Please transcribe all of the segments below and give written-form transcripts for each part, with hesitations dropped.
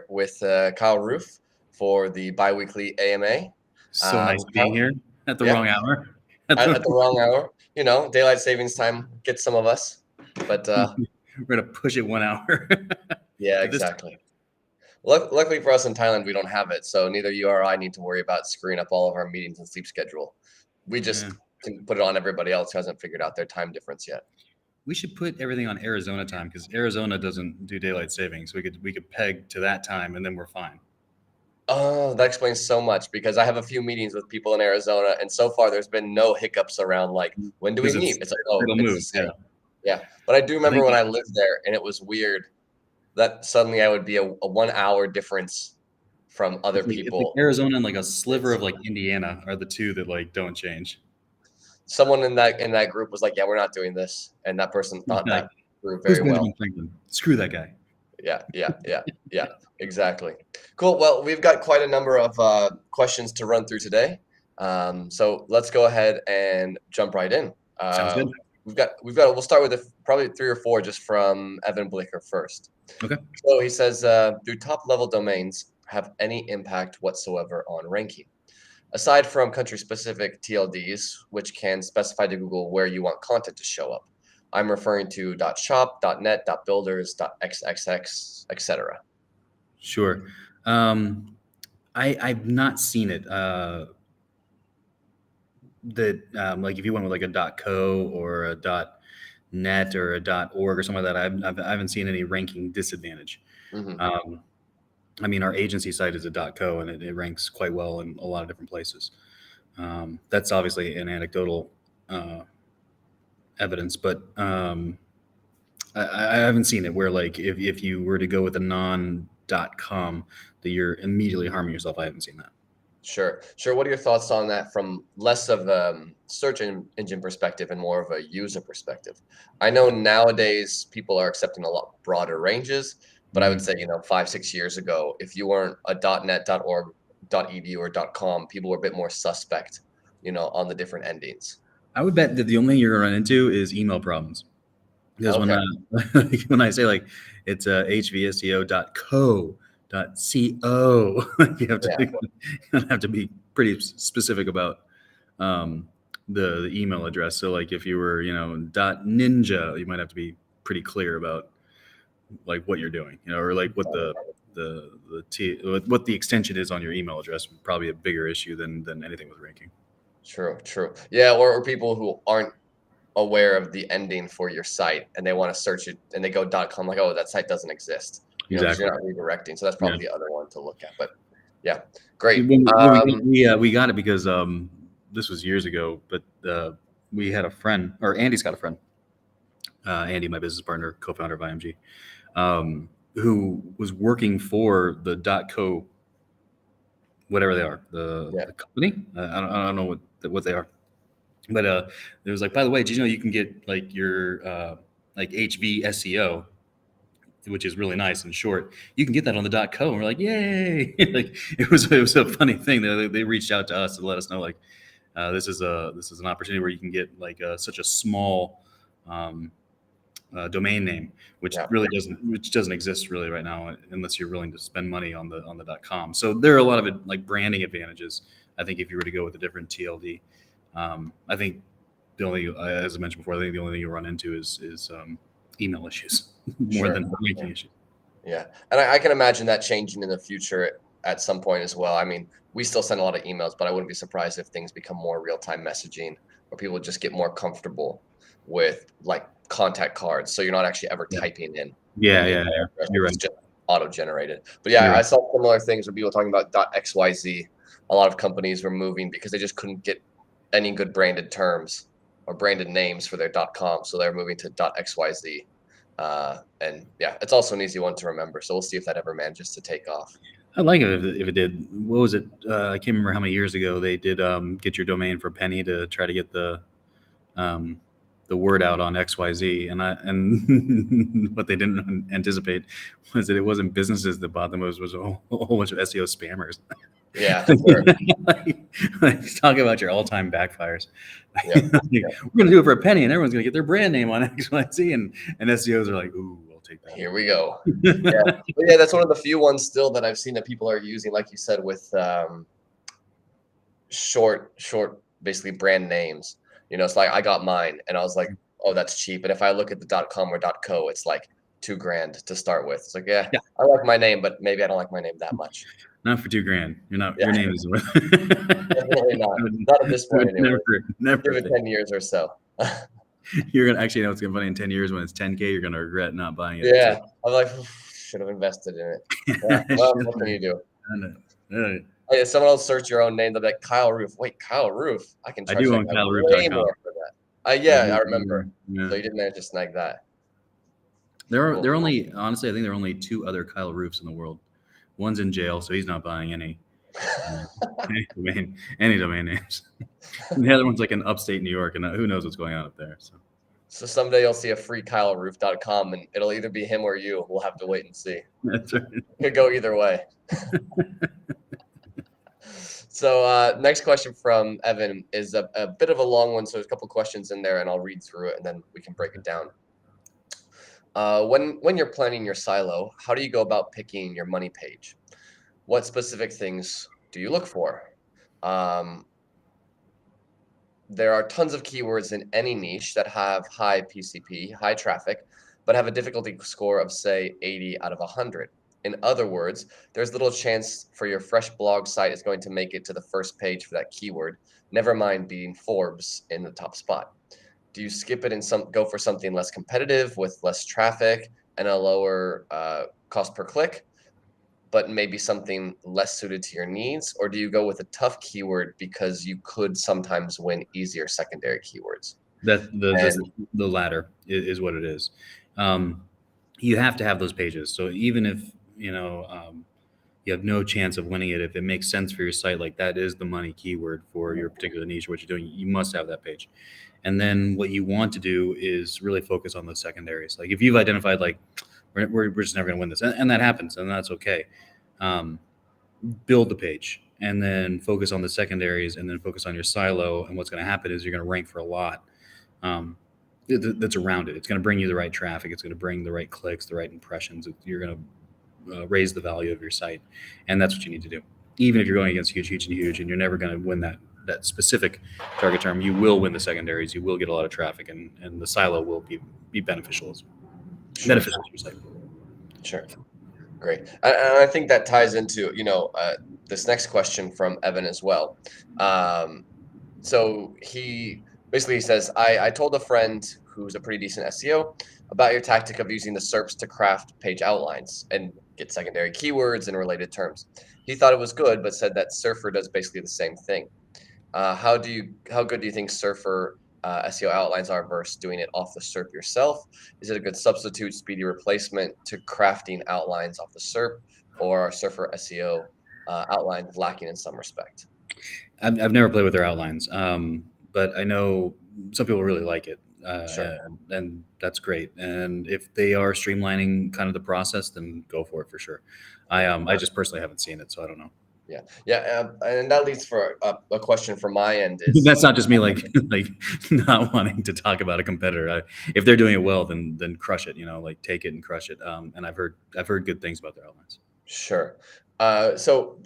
with Kyle Roof for the biweekly AMA. So nice being here at the yeah. wrong hour. At the wrong hour. Daylight savings time gets some of us, but we're gonna push it 1 hour. yeah, exactly. Luckily for us in Thailand, we don't have it, so neither you or I need to worry about screwing up all of our meetings and sleep schedule. We just can put it on everybody else who hasn't figured out their time difference yet. We should put everything on Arizona time because Arizona doesn't do daylight savings. We could peg to that time and then we're fine. Oh, that explains so much because I have a few meetings with people in Arizona, and so far there's been no hiccups around like, when do we meet? It's like, it'll it's move. the same. Yeah. But I do remember when I lived there, and it was weird that suddenly I would be a 1 hour difference from other people. It's like Arizona and like a sliver of like Indiana are the two that like don't change. Someone in that group was like, "Yeah, we're not doing this," and that person thought that group very well. Screw that guy. Yeah, exactly. Cool. Well, we've got quite a number of questions to run through today, so let's go ahead and jump right in. Sounds good. We'll start with probably 3 or 4 just from Evan Blicker first. Okay. So he says, do top level domains have any impact whatsoever on ranking? Aside from country-specific TLDs, which can specify to Google where you want content to show up. I'm referring to .shop, .net, .builders, .xxx, etc. Sure. I've not seen it. Like if you went with like a .co or a .net or a .org or something like that, I haven't seen any ranking disadvantage. Mm-hmm. I mean, our agency site is a .co and it ranks quite well in a lot of different places. That's obviously an anecdotal evidence, but I haven't seen it where like if you were to go with a non.com that you're immediately harming yourself. I haven't seen that. Sure. What are your thoughts on that from less of a search engine perspective and more of a user perspective? I know nowadays people are accepting a lot broader ranges, but I would say, 5-6 years ago, if you weren't a .net, .org, .edu, or .com, people were a bit more suspect, on the different endings. I would bet that the only thing you're going to run into is email problems. Because when I say like it's hvseo.co.co, you have to be pretty specific about the email address. So like if you were, .ninja, you might have to be pretty clear about like what you're doing, or like what what the extension is on your email address. Probably a bigger issue than anything with ranking. True. Yeah, or people who aren't aware of the ending for your site and they want to search it and they go .com, like, oh, that site doesn't exist. Exactly. You're not redirecting. So that's probably the other one to look at. But yeah, great. We got it because this was years ago, but we had a friend, or Andy's got a friend, Andy, my business partner, co-founder of IMG, who was working for the .co, whatever they are, the company. I don't know what they are, but it was like, by the way, did you know you can get like your like HVSEO, which is really nice and short. You can get that on the .co, and we're like, yay! Like it was a funny thing. They reached out to us to let us know like this is an opportunity where you can get like such a small domain name, which doesn't exist really right now unless you're willing to spend money on the .com. So there are a lot of like branding advantages. I think if you were to go with a different TLD, I think the only, as I mentioned before, I think the only thing you run into is email issues more than ranking issues. Yeah, and I can imagine that changing in the future at some point as well. I mean, we still send a lot of emails, but I wouldn't be surprised if things become more real-time messaging, or people just get more comfortable with like contact cards, so you're not actually ever typing in. Yeah. You're right. It's just auto-generated. But yeah, I saw similar things with people talking about .xyz. A lot of companies were moving because they just couldn't get any good branded terms or branded names for their .com, so they're moving to .xyz. And yeah, it's also an easy one to remember. So we'll see if that ever manages to take off. I'd like it if it did. What was it? I can't remember how many years ago they did get your domain for a penny to try to get the word out on XYZ, and what they didn't anticipate was that it wasn't businesses that bought them; it was a whole bunch of SEO spammers. Yeah, sure. like, talk about your all-time backfires. We're going to do it for a penny, and everyone's going to get their brand name on XYZ, and SEOs are like, "Ooh, I'll take that. Here we go. Yeah, but yeah, that's one of the few ones still that I've seen that people are using, like you said, with short, basically brand names. It's like I got mine, and I was like, oh, that's cheap. And if I look at the .com or .co, it's like $2,000 to start with. It's like, yeah, I like my name, but maybe I don't like my name that much. Not for $2,000. You're not. Yeah. Your name is Definitely not. Not at this point, anyway. Never. Give it 10 years or so. You're gonna actually know it's gonna be funny in 10 years when it's 10K. You're gonna regret not buying it. Yeah, I'm like, should have invested in it. Yeah, well, what can you do? Hey, if someone else search your own name, they'll be like, Kyle Roof. Wait, Kyle Roof? I can charge own that guy KyleRoof.com. way more for that. Yeah, I remember. Yeah. So you didn't manage to snag that. There are only, honestly, I think there are only 2 other Kyle Roofs in the world. One's in jail, so he's not buying any domain names. And the other one's like in upstate New York, and who knows what's going on up there. So someday you'll see a free KyleRoof.com, and it'll either be him or you. We'll have to wait and see. That's right. It could go either way. So next question from Evan is a bit of a long one. So there's a couple questions in there, and I'll read through it, and then we can break it down. When you're planning your silo, how do you go about picking your money page? What specific things do you look for? There are tons of keywords in any niche that have high PCP, high traffic, but have a difficulty score of, say, 80 out of 100. In other words, there's little chance for your fresh blog site is going to make it to the first page for that keyword, never mind being Forbes in the top spot. Do you skip it and go for something less competitive with less traffic and a lower cost per click, but maybe something less suited to your needs? Or do you go with a tough keyword because you could sometimes win easier secondary keywords? The latter is what it is. You have to have those pages. So even if you have no chance of winning it, if it makes sense for your site, like that is the money keyword for your particular niche, what you're doing, you must have that page. And then what you want to do is really focus on those secondaries. Like if you've identified like we're just never going to win this, and that happens, and that's okay. Build the page and then focus on the secondaries, and then focus on your silo. And what's going to happen is you're going to rank for a lot that's around it. It's going to bring you the right traffic. It's going to bring the right clicks, the right impressions. You're going to raise the value of your site, and that's what you need to do. Even if you're going against huge, and you're never going to win that specific target term, you will win the secondaries. You will get a lot of traffic, and the silo will be beneficial to your site. Sure. Great. And I think that ties into, this next question from Evan as well. So he basically says, I told a friend who's a pretty decent SEO about your tactic of using the SERPs to craft page outlines and get secondary keywords and related terms. He thought it was good, but said that Surfer does basically the same thing. How good do you think Surfer SEO outlines are versus doing it off the SERP yourself? Is it a good substitute, speedy replacement to crafting outlines off the SERP, or are Surfer SEO outlines lacking in some respect? I've never played with their outlines, but I know some people really like it. Sure. And that's great. And if they are streamlining kind of the process, then go for it for sure. I just personally haven't seen it, so I don't know. Yeah. And that leads for a question from my end. Is that's not just me like not wanting to talk about a competitor. If they're doing it well, then crush it. Like take it and crush it. And I've heard good things about their outlines. Sure. So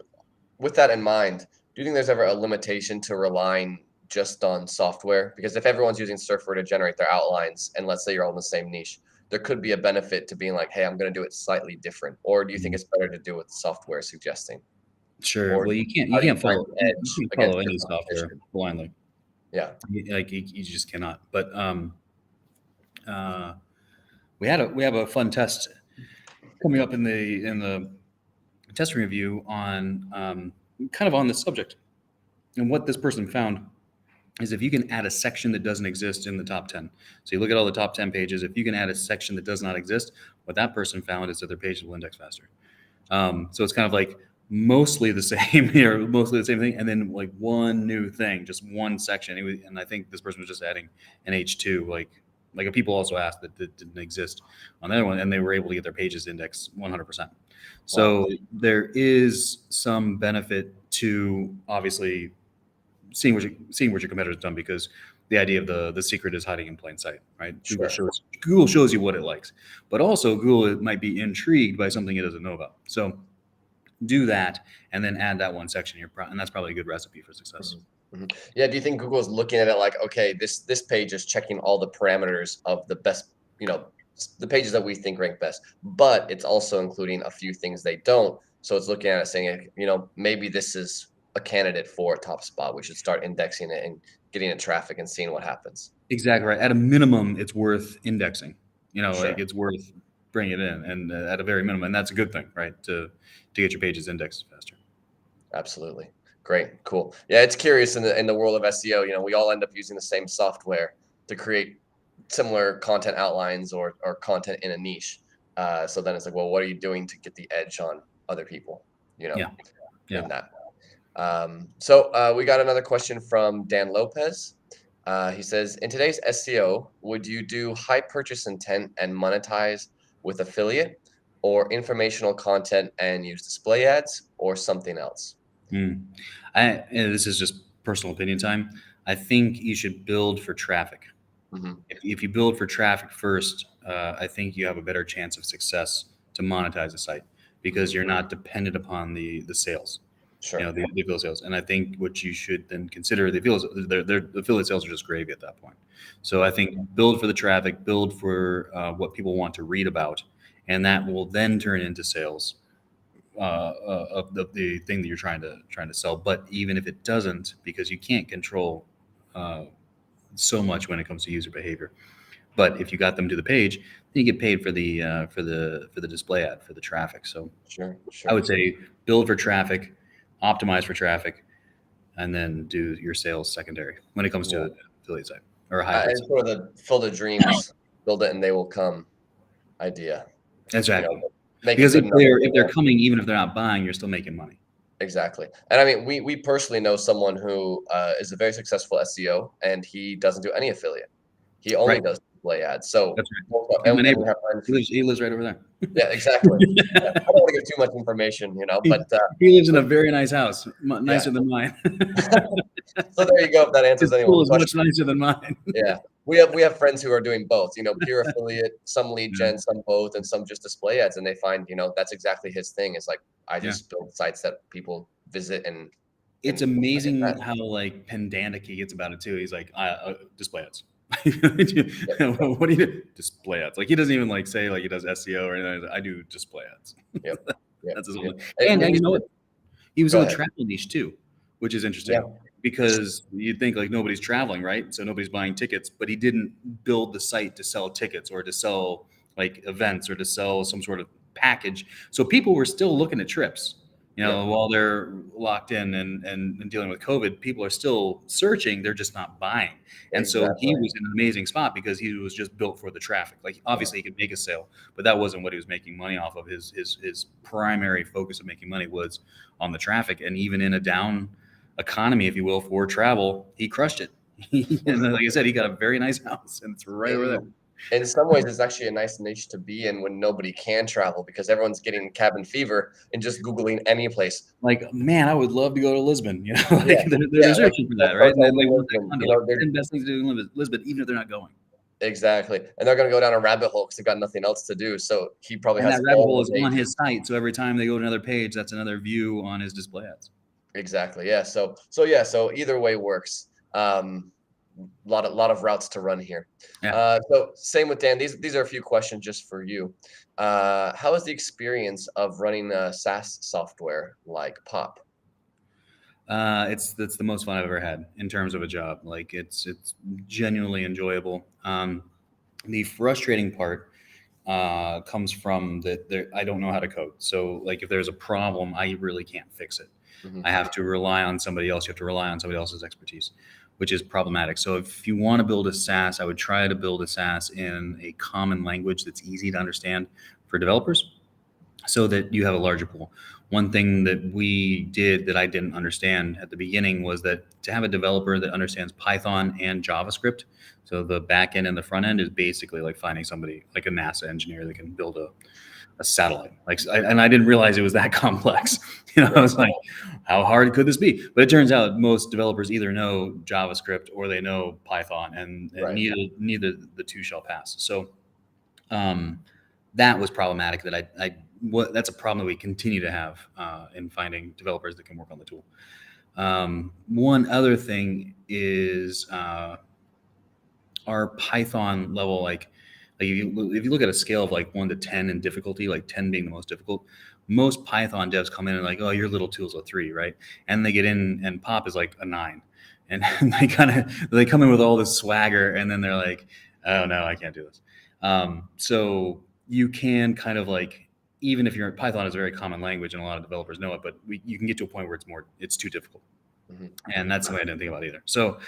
with that in mind, do you think there's ever a limitation to relying just on software? Because if everyone's using Surfer to generate their outlines, and let's say you're all in the same niche, there could be a benefit to being like, hey, I'm going to do it slightly different. Or do you think it's better to do what software is suggesting? Sure. Well, you can't follow any software blindly. Yeah. You just cannot. But we have a fun test coming up in the test review on kind of on this subject. And what this person found is if you can add a section that doesn't exist in the top 10. So you look at all the top 10 pages. If you can add a section that does not exist, what that person found is that their page will index faster. So it's kind of like mostly the same here, mostly the same thing, and then like one new thing, just one section. And I think this person was just adding an H2, like people also asked that didn't exist on the other one, and they were able to get their pages indexed 100%. So there is some benefit to obviously seeing what your competitor's done, because the idea of the secret is hiding in plain sight, right? Sure. Google shows you what it likes, but also Google might be intrigued by something it doesn't know about. So do that, and then add that one section. And that's probably a good recipe for success. Yeah. Do you think Google's looking at it like, okay, this page is checking all the parameters of the best, the pages that we think rank best, but it's also including a few things they don't. So it's looking at it saying, maybe this is a candidate for a top spot. We should start indexing it and getting it traffic and seeing what happens. Exactly right. At a minimum, it's worth indexing. Sure. Like it's worth bringing it in, and at a very minimum, and that's a good thing, right? To get your pages indexed faster. Absolutely. Great. Cool. Yeah, it's curious in the world of SEO. We all end up using the same software to create similar content outlines or content in a niche. So then it's like, well, what are you doing to get the edge on other people? Yeah. In that. So we got another question from Dan Lopez. He says, in today's SEO, would you do high purchase intent and monetize with affiliate, or informational content and use display ads, or something else? And this is just personal opinion time. I think you should build for traffic. If you build for traffic first, I think you have a better chance of success to monetize a site, because you're not dependent upon the sales. Sure. The affiliate sales. And I think what you should then consider, the affiliate sales are just gravy at that point. So I think build for the traffic, build for what people want to read about, and that will then turn into sales of the thing that you're trying to sell. But even if it doesn't, because you can't control so much when it comes to user behavior. But if you got them to the page, then you get paid for the display ad, for the traffic. So Sure. I would say build for traffic, optimize for traffic, and then do your sales secondary when it comes to affiliate site or a hybrid. And sort of the fill the dreams, build it and they will come idea. Exactly. Make Because it if good they're coming, even if they're not buying, you're still making money. Exactly. And I mean, we personally know someone who is a very successful SEO, and he doesn't do any affiliate. He only does display ads. So That's right. and My we neighbor. have friends He lives right over there. Yeah, exactly. Yeah, I don't want to give too much information, but He lives in a very nice house, nicer than mine. So there you go. If that answers His pool anyone's is much question. nicer than mine. Yeah, we have friends who are doing both. Pure affiliate, some lead gen, some both, and some just display ads. And they find that's exactly his thing. It's like, I just build sites that people visit, and it's amazing how like pedantic he gets about it too. He's like, display ads. What do you do? Display ads. Like he doesn't even like say like he does SEO or anything. I do display ads. Yep. That's his only. And you know what? He was in the travel niche too, which is interesting because you'd think like nobody's traveling, right? So nobody's buying tickets, but he didn't build the site to sell tickets or to sell like events or to sell some sort of package. So people were still looking at trips. While they're locked in and dealing with COVID, people are still searching. They're just not buying. And so he was in an amazing spot because he was just built for the traffic. Like obviously he could make a sale, but that wasn't what he was making money off of. His primary focus of making money was on the traffic. And even in a down economy, if you will, for travel, he crushed it. And like I said, he got a very nice house, and it's right over there. In some ways, it's actually a nice niche to be in when nobody can travel, because everyone's getting cabin fever and just Googling any place. Like, man, I would love to go to Lisbon. They're searching for that, right? And then they're 10 best things to do in Lisbon, even if they're not going. Exactly, and they're going to go down a rabbit hole because they've got nothing else to do. So he probably has that rabbit hole is on his site. So every time they go to another page, that's another view on his display ads. Exactly. Yeah. So either way works. Lot of routes to run here. So same with Dan. These are a few questions just for you. How is the experience of running a SaaS software like Pop? It's the most fun I've ever had in terms of a job. Like it's genuinely enjoyable. The frustrating part comes from that I don't know how to code. So like if there's a problem, I really can't fix it. I have to rely on somebody else. You have to rely on somebody else's expertise, which is problematic. So if you want to build a SaaS, I would try to build a SaaS in a common language that's easy to understand for developers so that you have a larger pool. One thing that we did that I didn't understand at the beginning was that to have a developer that understands Python and JavaScript, so the back end and the front end, is basically like finding somebody like a NASA engineer that can build a satellite. And I didn't realize it was that complex. I was like, how hard could this be? But it turns out most developers either know JavaScript or they know Python, and neither the two shall pass. So that was problematic. That's a problem that we continue to have in finding developers that can work on the tool. One other thing is our Python level, like if you look at a scale of like 1 to 10 in difficulty, like 10 being the most difficult, most Python devs come in and like, oh, your little tool's a 3, right? And they get in and pop is like a 9, and they come in with all this swagger, and then they're like, oh no, I can't do this. So you can kind of like, even if Python is a very common language and a lot of developers know it, but you can get to a point where it's too difficult. Mm-hmm. And that's something I didn't think about either. So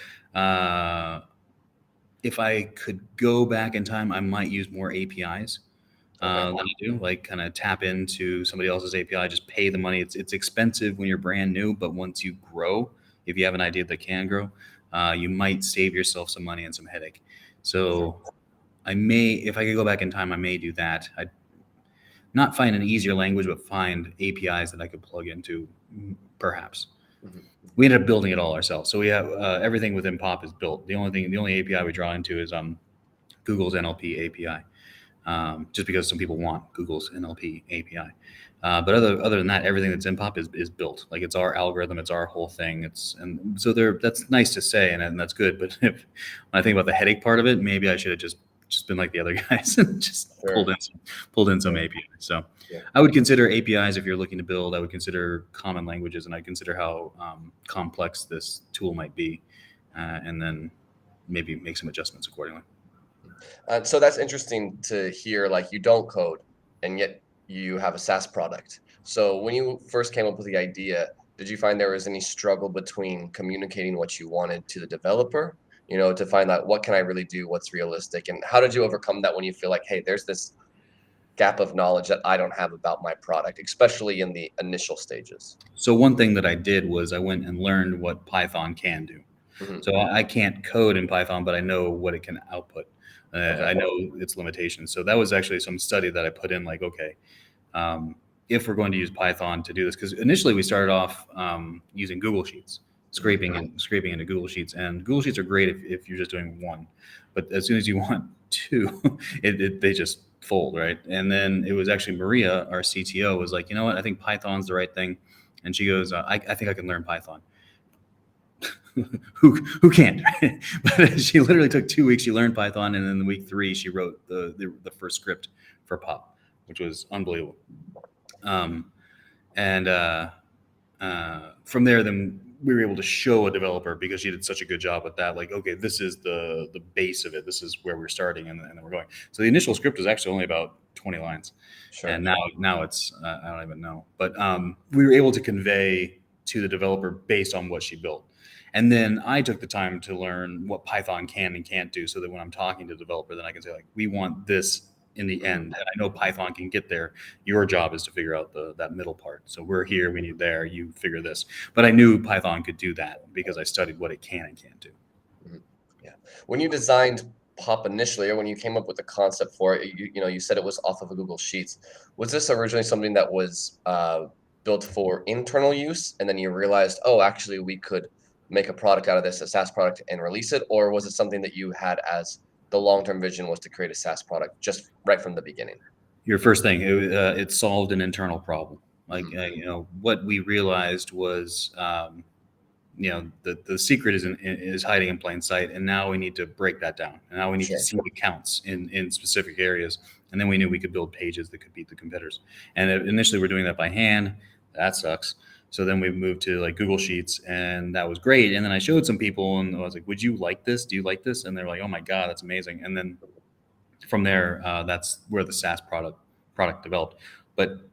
if I could go back in time, I might use more APIs than I do, like kind of tap into somebody else's API, just pay the money. It's expensive when you're brand new, but once you grow, if you have an idea that can grow, you might save yourself some money and some headache. So if I could go back in time, I may do that. I'd not find an easier language, but find APIs that I could plug into, perhaps. Mm-hmm. We ended up building it all ourselves. So we have everything within POP is built. The only API we draw into is Google's NLP API, just because some people want Google's NLP API. But other than that, everything that's in POP is built. Like, it's our algorithm, it's our whole thing. And so that's nice to say, and that's good. But when I think about the headache part of it, maybe I should have just been like the other guys and just pulled in some APIs. So I would consider APIs if you're looking to build. I would consider common languages, and I consider how complex this tool might be, and then maybe make some adjustments accordingly. So that's interesting to hear. Like, you don't code, and yet you have a SaaS product. So when you first came up with the idea, did you find there was any struggle between communicating what you wanted to the developer, to find out what can I really do, what's realistic, and how did you overcome that when you feel like, hey, there's this gap of knowledge that I don't have about my product, especially in the initial stages? So one thing that I did was I went and learned what Python can do. Mm-hmm. So I can't code in Python, but I know what it can output. I know its limitations. So that was actually some study that I put in, like, okay, if we're going to use Python to do this, because initially we started off using Google Sheets, scraping into Google Sheets, and Google Sheets are great if you're just doing one, but as soon as you want two, they just fold, right? And then it was actually Maria, our CTO, was like, you know what, I think Python's the right thing, and she goes, I think I can learn Python. who can't? But she literally took 2 weeks. She learned Python, and then in week 3, she wrote the first script for POP, which was unbelievable. And from there, then we were able to show a developer, because she did such a good job with that. Like, okay, this is the base of it. This is where we're starting, and then we're going. So the initial script was actually only about 20 lines, and now it's I don't even know. But we were able to convey to the developer based on what she built. And then I took the time to learn what Python can and can't do, so that when I'm talking to the developer, then I can say, like, we want this in the end. And I know Python can get there. Your job is to figure out that middle part. So we're here, we need there, you figure this. But I knew Python could do that because I studied what it can and can't do. Mm-hmm. Yeah. When you designed POP initially, or when you came up with the concept for it, you said it was off of a Google Sheets. Was this originally something that was built for internal use, and then you realized, oh, actually we could make a product out of this, a SaaS product, and release it? Or was it something that you had as the long-term vision was to create a SaaS product just right from the beginning? Your first thing, it solved an internal problem. Like, what we realized was, the secret is hiding in plain sight, and now we need to break that down. And now we need to see accounts in specific areas, and then we knew we could build pages that could beat the competitors. And initially, we're doing that by hand. That sucks. So then we moved to like Google Sheets, and that was great. And then I showed some people, and I was like, would you like this? Do you like this? And they're like, oh my God, that's amazing. And then from there, that's where the SaaS product developed. But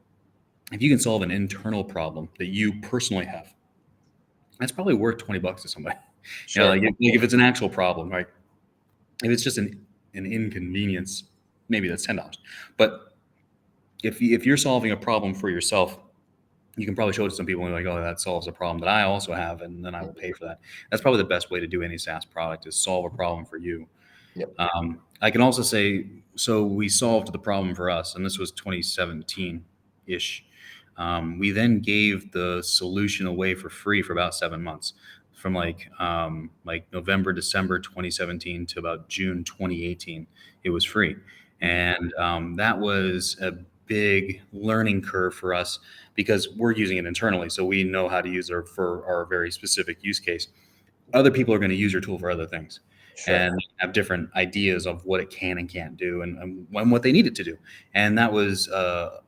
if you can solve an internal problem that you personally have, that's probably worth $20 to somebody. Like if it's an actual problem, right? If it's just an inconvenience, maybe that's $10. But if you're solving a problem for yourself, you can probably show it to some people and be like, oh, that solves a problem that I also have, and then I will pay for that. That's probably the best way to do any SaaS product, is solve a problem for you. Yep. I can also say, so we solved the problem for us, and this was 2017 ish. We then gave the solution away for free for about 7 months, from like November, December 2017 to about June 2018. It was free, and that was a big learning curve for us because we're using it internally, so we know how to use it for our very specific use case. Other people are going to use your tool for other things Sure. and have different ideas of what it can and can't do, and what they need it to do. And that was a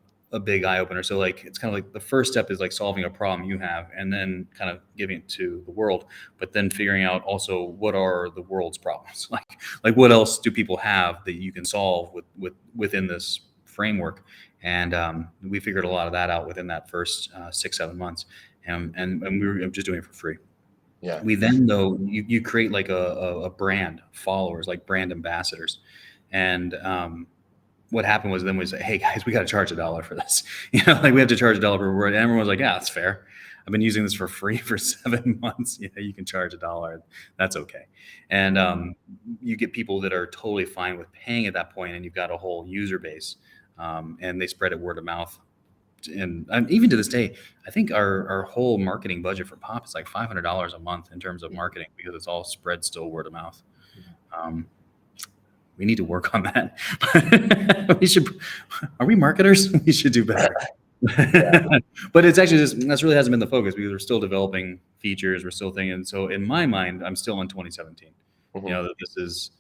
big eye opener. So like, it's kind of like the first step is like solving a problem you have and then kind of giving it to the world, but then figuring out also what are the world's problems, like what else do people have that you can solve within this framework. And we figured a lot of that out within that first 6 7 months, and we were just doing it for free. Yeah. We then, though, you create like a brand, followers, like brand ambassadors. And what happened was then we say, hey guys, we got to charge $1 for this. Like we have to charge $1 per word. And everyone was like, yeah, that's fair. I've been using this for free for 7 months. Yeah, you can charge $1. That's okay. And you get people that are totally fine with paying at that point, and you've got a whole user base, and they spread it word of mouth. And even to this day, I think our whole marketing budget for Pop is like $500 a month in terms of marketing, because it's all spread still word of mouth. Um, we need to work on that. We should. Are we marketers? We should do better. But it's actually that's really hasn't been the focus, because we're still developing features. We're still thinking. So in my mind, I'm still in 2017. Mm-hmm. That this is.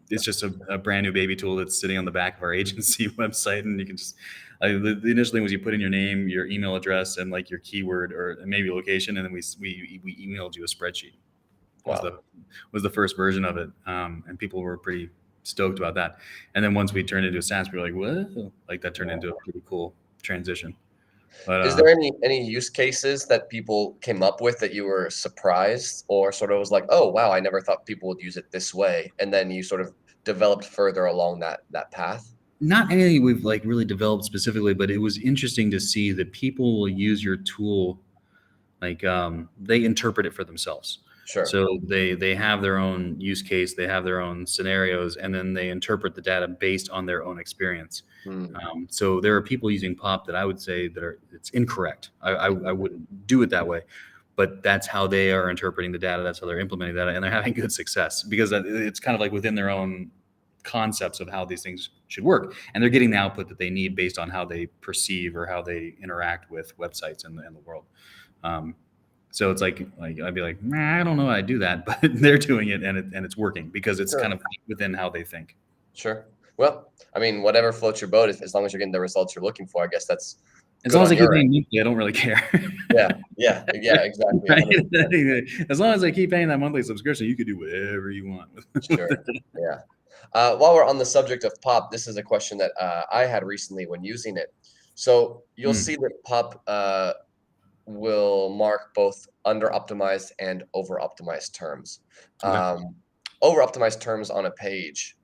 It's just a brand new baby tool that's sitting on the back of our agency website, and you can just the initial thing was you put in your name, your email address, and like your keyword or maybe location, and then we emailed you a spreadsheet. Wow. Was the first version of it, and people were pretty stoked about that. And then once we turned it into a SaaS, we were like, what? Like that turned into a pretty cool transition. But Is there any use cases that people came up with that you were surprised, or sort of was like, oh wow, I never thought people would use it this way, and then you sort of developed further along that path? not anything we've like really developed specifically, but it was interesting to see that people will use your tool, like they interpret it for themselves. Sure. So they have their own use case, they have their own scenarios, and then they interpret the data based on their own experience. So there are people using Pop that I would say it's incorrect. I wouldn't do it that way, but that's how they are interpreting the data. That's how they're implementing data, and they're having good success because it's kind of like within their own concepts of how these things should work, and they're getting the output that they need based on how they perceive or how they interact with websites in the world. So it's like I'd be like, nah, I don't know how I do that, but they're doing it, and it's working because it's Sure. kind of within how they think. Sure. Well, I mean, whatever floats your boat, as long as you're getting the results you're looking for, I guess that's As good long as on I keep your end. paying monthly, I don't really care. Yeah, exactly. Right? 100%. As long as I keep paying that monthly subscription, you could do whatever you want. Sure. Yeah. While we're on the subject of Pop, this is a question that I had recently when using it. So you'll see that Pop will mark both under-optimized and over-optimized terms. Okay. Over-optimized terms on a page,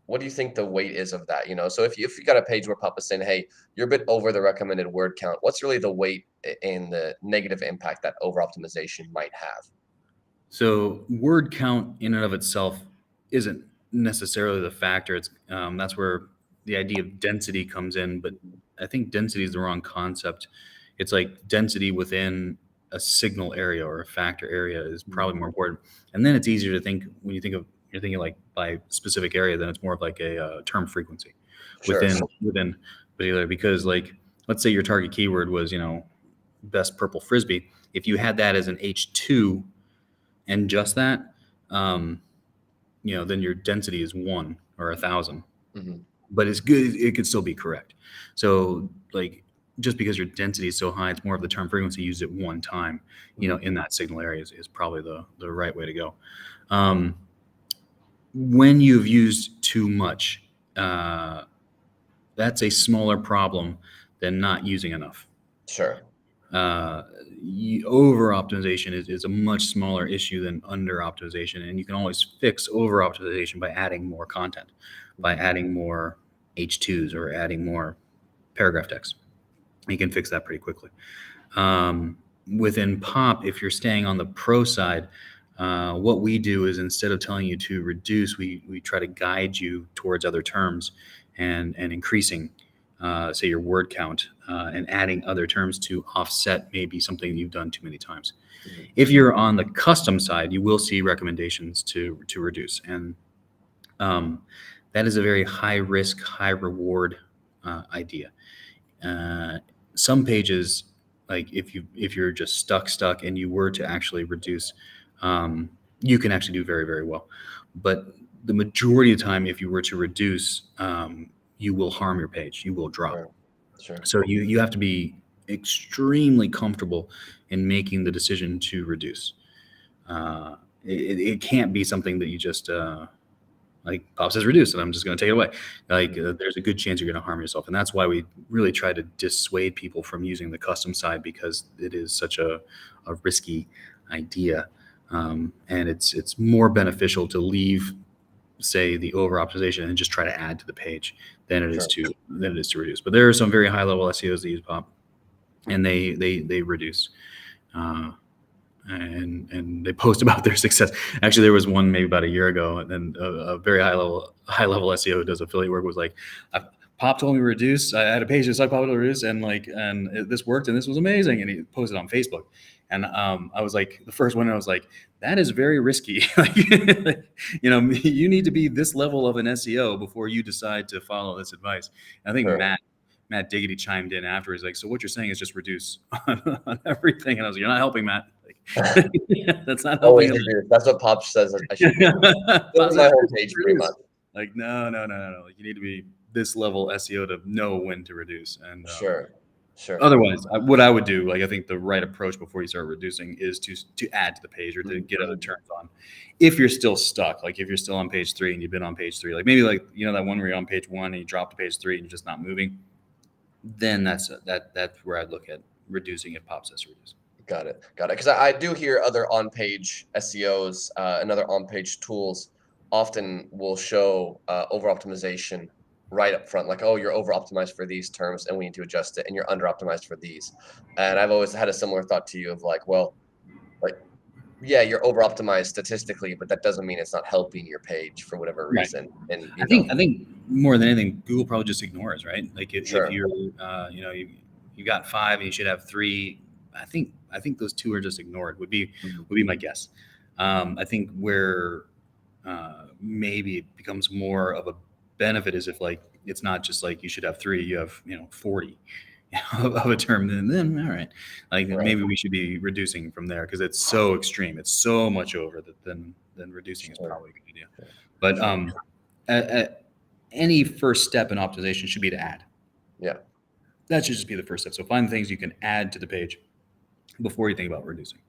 what do you think the weight is of that? So if you got a page where Pop is saying, hey, you're a bit over the recommended word count, what's really the weight in the negative impact that over-optimization might have? So word count in and of itself isn't necessarily the factor. It's that's where the idea of density comes in, but I think density is the wrong concept. It's like density within a signal area or a factor area is probably more important. And then it's easier to think when you're thinking like by specific area, then it's more of like a term frequency Sure. within particular, because like let's say your target keyword was best purple frisbee. If you had that as an H2 and just that, then your density is 1 or 1,000. But it's good. It could still be correct. So like just because your density is so high, it's more of the term frequency used at one time, in that signal area is probably the right way to go. When you've used too much, that's a smaller problem than not using enough. Sure. Over optimization is a much smaller issue than under optimization, and you can always fix over optimization by adding more content, by adding more H2s or adding more paragraph text. You can fix that pretty quickly. Within Pop, if you're staying on the pro side, What we do is, instead of telling you to reduce, we try to guide you towards other terms and increasing, say, your word count, and adding other terms to offset maybe something you've done too many times. Mhm. If you're on the custom side, you will see recommendations to reduce, and that is a very high risk, high reward idea. Some pages, like if you're just stuck and you were to actually reduce, you can actually do very, very well. But the majority of the time, if you were to reduce, you will harm your page. You will drop. Sure. Sure. So you have to be extremely comfortable in making the decision to reduce. It can't be something that you just like Pop says reduce, and I'm just going to take it away. Like there's a good chance you're going to harm yourself, and that's why we really try to dissuade people from using the custom side, because it is such a risky idea, and it's more beneficial to leave, say, the over optimization and just try to add to the page than it is to reduce. But there are some very high level SEOs that use Pop, and they reduce. And they post about their success. Actually, there was one maybe about a year ago, and then a very high level SEO who does affiliate work was like, Pop told me to reduce. I had a page that said Pop to reduce, and this worked, and this was amazing. And he posted on Facebook, and I was like, the first one, I was like, that is very risky. You need to be this level of an SEO before you decide to follow this advice. And I think Sure. Matt Diggity chimed in afterwards, like, so what you're saying is just reduce on everything. And I was like, you're not helping, Matt. That's not Always helping. reduce. That's what Pop says I should do. This is my homepage pretty much. Like, no. Like, you need to be this level SEO to know when to reduce. And Sure. Otherwise, what I would do, like, I think the right approach before you start reducing is to add to the page or to get other terms on. If you're still stuck, like if you're still on page 3 and you've been on page 3, like maybe like, that one where you're on page 1 and you drop to page 3 and you're just not moving, then that's where I'd look at reducing if Pop says reduce. Got it. Because I do hear other on-page SEOs and other on-page tools often will show over-optimization right up front, like, oh, you're over-optimized for these terms and we need to adjust it, and you're under-optimized for these. And I've always had a similar thought to you of like, well, like, yeah, you're over-optimized statistically, but that doesn't mean it's not helping your page for whatever reason. Right. And I think more than anything, Google probably just ignores, right? Like if you're, you got 5 and you should have 3. I think those 2 are just ignored. Would be my guess. I think where maybe it becomes more of a benefit is if, like, it's not just like you should have 3, you have 40 of a term. Then all right, like maybe we should be reducing from there, because it's so extreme. It's so much over that then reducing is probably a good idea. But any first step in optimization should be to add. Yeah, that should just be the first step. So find things you can add to the page before you think about reducing.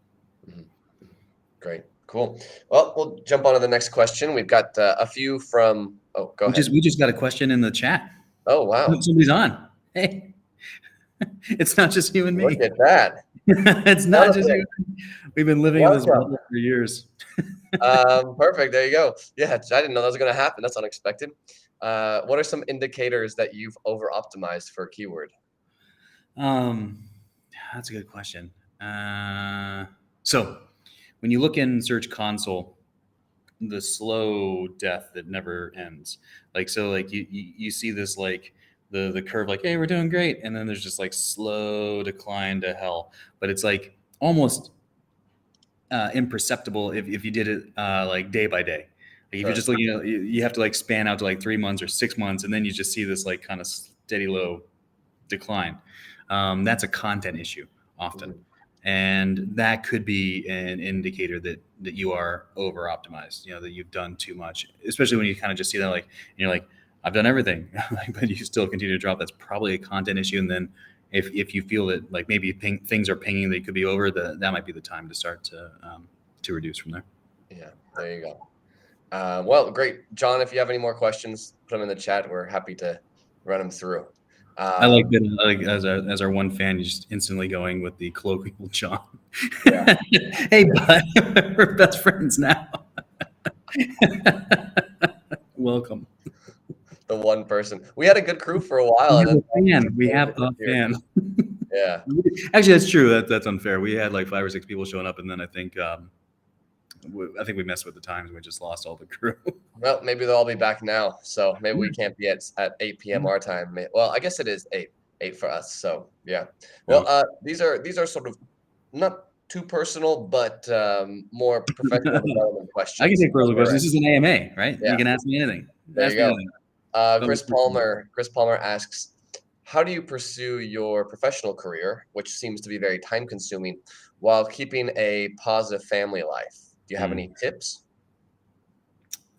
Great. Cool. Well, we'll jump on to the next question. We've got a few from, go ahead. We just got a question in the chat. Oh, wow. Somebody's on. Hey, it's not just you and me. Look at that. It's not just you. We've been living in this world for years. Perfect. There you go. Yeah, I didn't know that was going to happen. That's unexpected. What are some indicators that you've over-optimized for a keyword? That's a good question. So when you look in Search Console, the slow death that never ends, like, so like you see this, like the curve, like, hey, we're doing great, and then there's just like slow decline to hell, but it's like almost imperceptible if you did it like day by day. Like, if you're just looking at, you have to like span out to like 3 months or 6 months, and then you just see this like kind of steady low decline. That's a content issue often. And that could be an indicator that you are over optimized, that you've done too much, especially when you kind of just see that, like, you're like, I've done everything, but you still continue to drop. That's probably a content issue. And then if you feel that, like, maybe things are pinging that could be over, that might be the time to start to reduce from there. Yeah, there you go. Well, great. John, if you have any more questions, put them in the chat. We're happy to run them through. I like that, as our one fan, you're just instantly going with the colloquial John. Yeah. Hey, bud, we're best friends now. Welcome. The one person. We had a good crew for a while. We have a fan. Yeah. Actually, that's true. That's unfair. We had like 5 or 6 people showing up, and then I think I think we messed with the times. We just lost all the crew. Well, maybe they'll all be back now. So maybe we can't be at 8 p.m. our time. Well, I guess it is 8 for us. So yeah. Well, these are sort of not too personal, but more professional development I can questions. take personal questions. This is an AMA, right? Yeah. You can ask me anything. There Ask you me go. anything. Chris Palmer asks, how do you pursue your professional career, which seems to be very time consuming, while keeping a positive family life? Do you have any tips?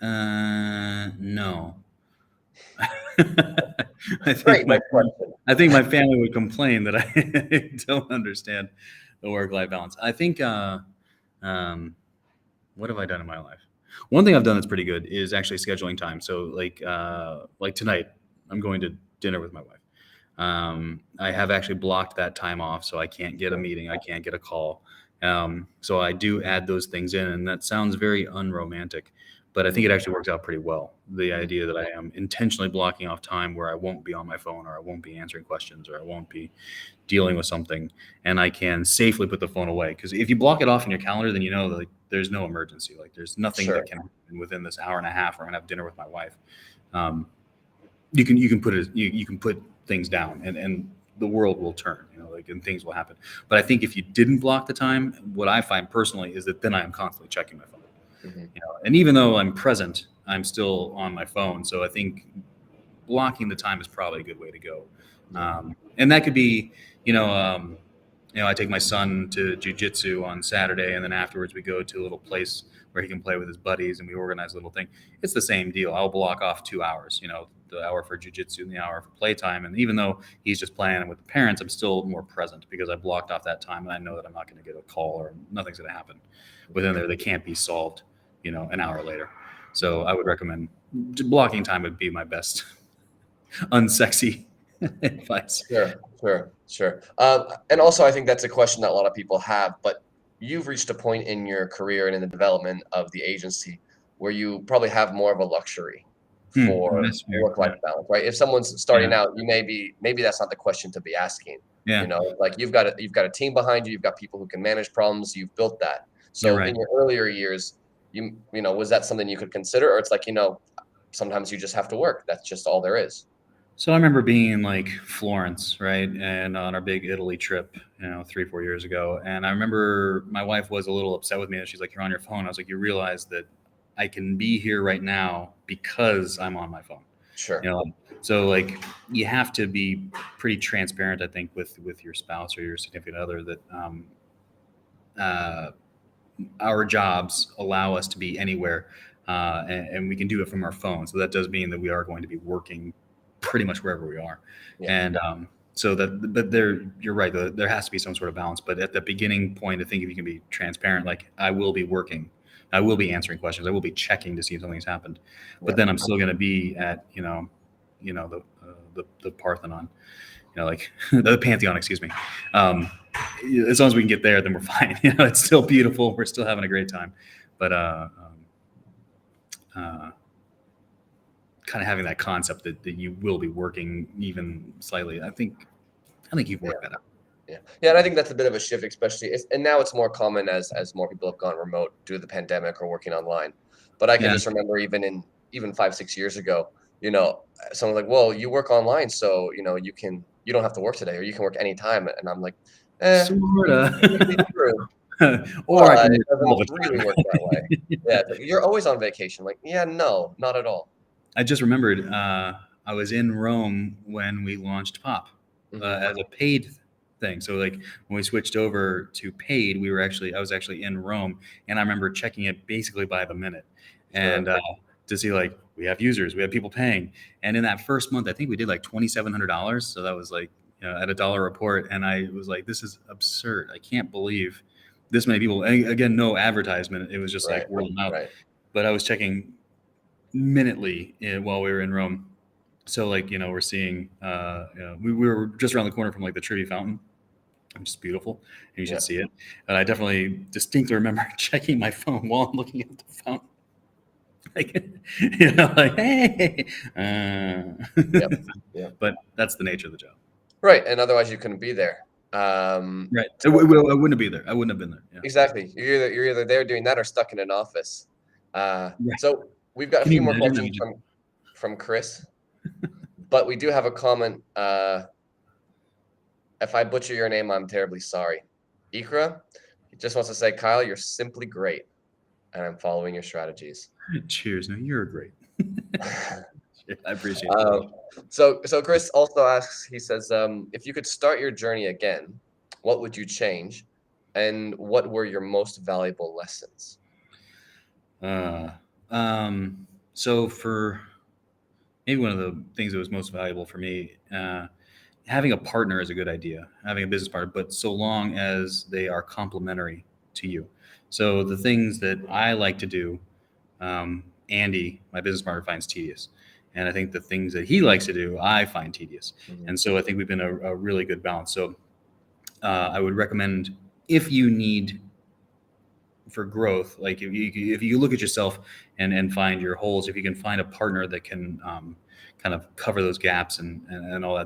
No. Great, next question. I think my family would complain that I don't understand the work-life balance. I think, what have I done in my life? One thing I've done that's pretty good is actually scheduling time. So like tonight, I'm going to dinner with my wife. I have actually blocked that time off, so I can't get a meeting, I can't get a call. So I do add those things in, and that sounds very unromantic, but I think it actually works out pretty well. The idea that I am intentionally blocking off time where I won't be on my phone, or I won't be answering questions, or I won't be dealing with something, and I can safely put the phone away. Because if you block it off in your calendar, then you know that, like, there's no emergency. Like, there's nothing Sure. that can happen within this hour and a half. We're gonna have dinner with my wife. You can put it, you can put things down, and the world will turn, like, and things will happen. But I think if you didn't block the time, what I find personally is that then I am constantly checking my phone. And even though I'm present, I'm still on my phone. So I think blocking the time is probably a good way to go. And that could be, I take my son to jujitsu on Saturday, and then afterwards we go to a little place where he can play with his buddies, and we organize a little thing. It's the same deal. I'll block off 2 hours, the hour for jujitsu and the hour for playtime. And even though he's just playing with the parents, I'm still more present because I blocked off that time, and I know that I'm not going to get a call, or nothing's going to happen within there that can't be solved, an hour later. So I would recommend blocking time would be my best unsexy advice. Sure. And also, I think that's a question that a lot of people have, but you've reached a point in your career and in the development of the agency where you probably have more of a luxury for That's fair. work-life balance, right? If someone's starting out, you maybe that's not the question to be asking. Yeah. Like you've got a team behind you, you've got people who can manage problems, you've built that. So You're right. in your earlier years, was that something you could consider, or it's like, sometimes you just have to work. That's just all there is. So I remember being in, like, Florence, right, and on our big Italy trip, 3-4 years ago. And I remember my wife was a little upset with me, and she's like, "You're on your phone." I was like, "You realize that I can be here right now because I'm on my phone." Sure. So, like, you have to be pretty transparent, I think, with your spouse or your significant other, that our jobs allow us to be anywhere, and we can do it from our phone. So that does mean that we are going to be working pretty much wherever we are. Yeah. And you're right, there has to be some sort of balance. But at the beginning point, I think if you can be transparent, like, I will be working, I will be answering questions, I will be checking to see if something's happened, but then I'm still going to be at the Parthenon, like the Pantheon, excuse me. As long as we can get there, then we're fine. It's still beautiful, we're still having a great time. But kind of having that concept that you will be working even slightly, I think you can work that out. Yeah, and I think that's a bit of a shift, especially, and now it's more common as more people have gone remote due to the pandemic or working online. But I can just remember even 5-6 years ago, someone like, "Well, you work online, so you don't have to work today, or you can work anytime." And I'm like, Sorta. true. Or I can It all the doesn't time. really work that way. Yeah, it's like, you're always on vacation. Like, yeah, no, not at all. I just remembered, I was in Rome when we launched Pop as a paid thing. So, like, when we switched over to paid, I was actually in Rome, and I remember checking it basically by the minute, and to see, like, we have users, we have people paying. And in that first month, I think we did like $2,700. So that was like, at $1 report. And I was like, this is absurd. I can't believe this many people. And again, no advertisement. It was just like word of mouth. But I was checking minutely while we were in Rome. So, like, we're seeing, we were just around the corner from, like, the Trevi Fountain, which is beautiful, and you should see it. And I definitely distinctly remember checking my phone while I'm looking at the fountain. Like, like, hey. Yep. But that's the nature of the job. Right, and otherwise you couldn't be there. Right. I wouldn't be there. I wouldn't have been there. Yeah. Exactly. You're either there doing that or stuck in an office. Right. So we've got a Can you few more imagine? I questions mean, from Chris, but we do have a comment. If I butcher your name, I'm terribly sorry. Ikra, he just wants to say, Kyle, you're simply great, and I'm following your strategies. cheers. No, you're great. I appreciate it. Uh, so Chris also asks, he says, if you could start your journey again, what would you change, and what were your most valuable lessons? So for maybe one of the things that was most valuable for me, having a partner is a good idea, having a business partner, but so long as they are complementary to you. So the things that I like to do, Andy, my business partner, finds tedious. And I think the things that he likes to do, I find tedious. Mhm. And so I think we've been a really good balance. So I would recommend, if you need for growth, like if you look at yourself and find your holes, if you can find a partner that can kind of cover those gaps and all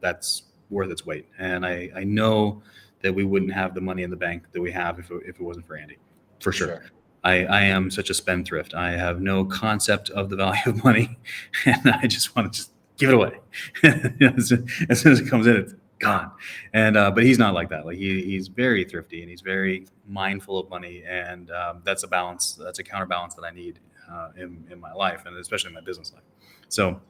that's worth its weight. And I know that we wouldn't have the money in the bank that we have if it wasn't for Andy, for sure. I am such a spendthrift. I have no concept of the value of money, and I just want to just give it away. as soon as it comes in, it's gone. And but he's not like that. Like he's very thrifty and he's very mindful of money, and that's a balance. That's a counterbalance that I need in my life, and especially in my business life. So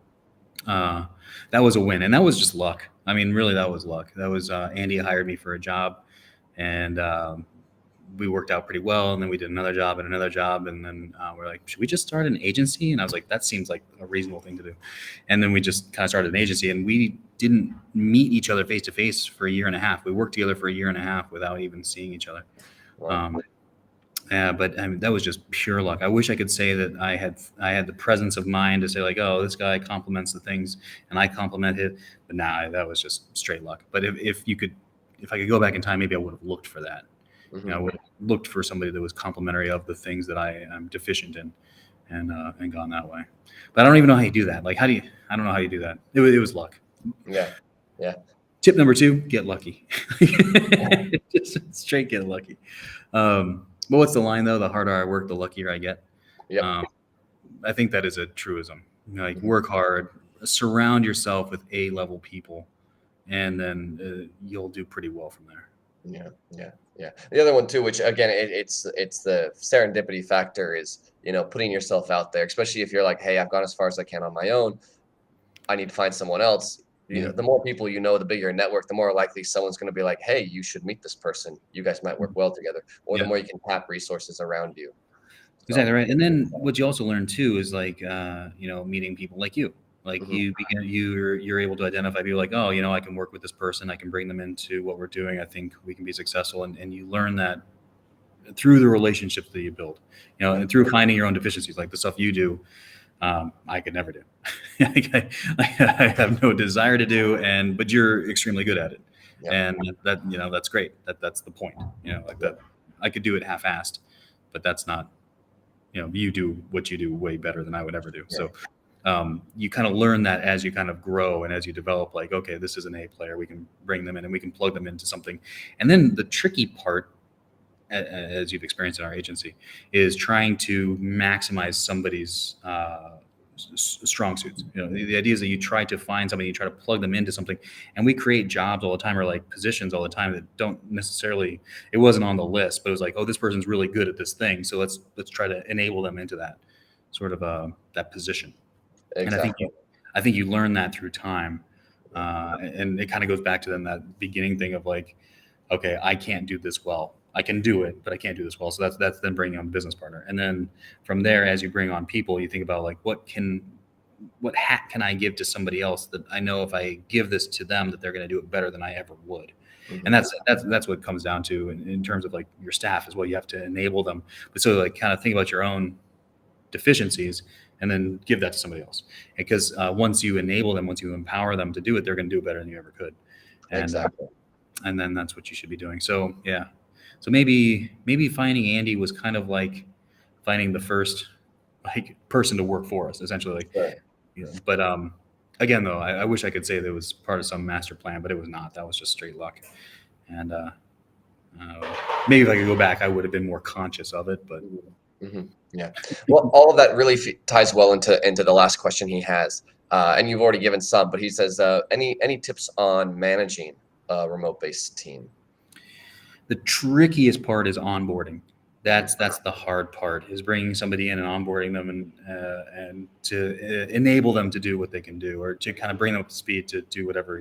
that was a win, and that was just luck. I mean, really, that was luck. That was Andy hired me for a job, and we worked out pretty well. And then we did another job, and then we're like, should we just start an agency? And I was like, that seems like a reasonable thing to do. And then we just kind of started an agency, and we didn't meet each other face to face for a year and a half. We worked together for a year and a half without even seeing each other. Wow. But I mean, that was just pure luck. I wish I could say that I had the presence of mind to say like, oh, this guy compliments the things and I compliment it. But nah, that was just straight luck. But if I could go back in time, maybe I would have looked for that. Mm-hmm. I would have looked for somebody that was complimentary of the things that I am deficient in, and gone that way. But I don't even know how you do that. Like, I don't know how you do that. It was luck. Yeah. Tip number 2: get lucky. Just straight get lucky. But what's the line though? The harder I work, the luckier I get. Yep. I think that is a truism. Like, work hard, surround yourself with A-level people, and then you'll do pretty well from there. Yeah. The other one too, which again, it's the serendipity factor, is putting yourself out there, especially if you're like, hey, I've gone as far as I can on my own. I need to find someone else. The more people the bigger your network, the more likely someone's going to be like, hey, you should meet this person. You guys might work well together. Or the more you can tap resources around you. Exactly right. And then what you also learn too is like, meeting people like you. Like you're able to identify people like, oh, I can work with this person. I can bring them into what we're doing. I think we can be successful. And you learn that through the relationships that you build, and through finding your own deficiencies, like the stuff you do. I could never do. I have no desire to do, but you're extremely good at it, and that's great. That's the point. That I could do it half-assed, but that's not. You do what you do way better than I would ever do. Yeah. So you kind of learn that as you kind of grow and as you develop. Like, okay, this is an A player. We can bring them in and we can plug them into something. And then the tricky part, as you've experienced in our agency, is trying to maximize somebody's strong suits. The idea is that you try to find somebody, you try to plug them into something, and we create jobs all the time, or like positions all the time that don't necessarily, it wasn't on the list, but it was like, oh, this person's really good at this thing, so let's try to enable them into that sort of that position. Exactly. And I think you learn that through time, and it kind of goes back to then that beginning thing of like, okay, I can't do this well. I can do it, but I can't do this well. So that's then bringing on a business partner. And then from there, as you bring on people, you think about like, what hat can I give to somebody else that I know if I give this to them, that they're going to do it better than I ever would. Mm-hmm. And that's what it comes down to in terms of like your staff as well. You have to enable them. But so like kind of think about your own deficiencies and then give that to somebody else. Because once you enable them, once you empower them to do it, they're going to do it better than you ever could. And, exactly. And then that's what you should be doing. So yeah. So maybe finding Andy was kind of like finding the first like person to work for us, essentially. Like, right. But Again, though, I wish I could say that it was part of some master plan, but it was not. That was just straight luck. And maybe if I could go back, I would have been more conscious of it. But Yeah. Well, all of that really ties well into the last question he has, and you've already given some, but he says, any tips on managing a remote-based team? the trickiest part is onboarding. That's the hard part, is bringing somebody in and onboarding them, and to enable them to do what they can do, or to kind of bring them up to speed to do whatever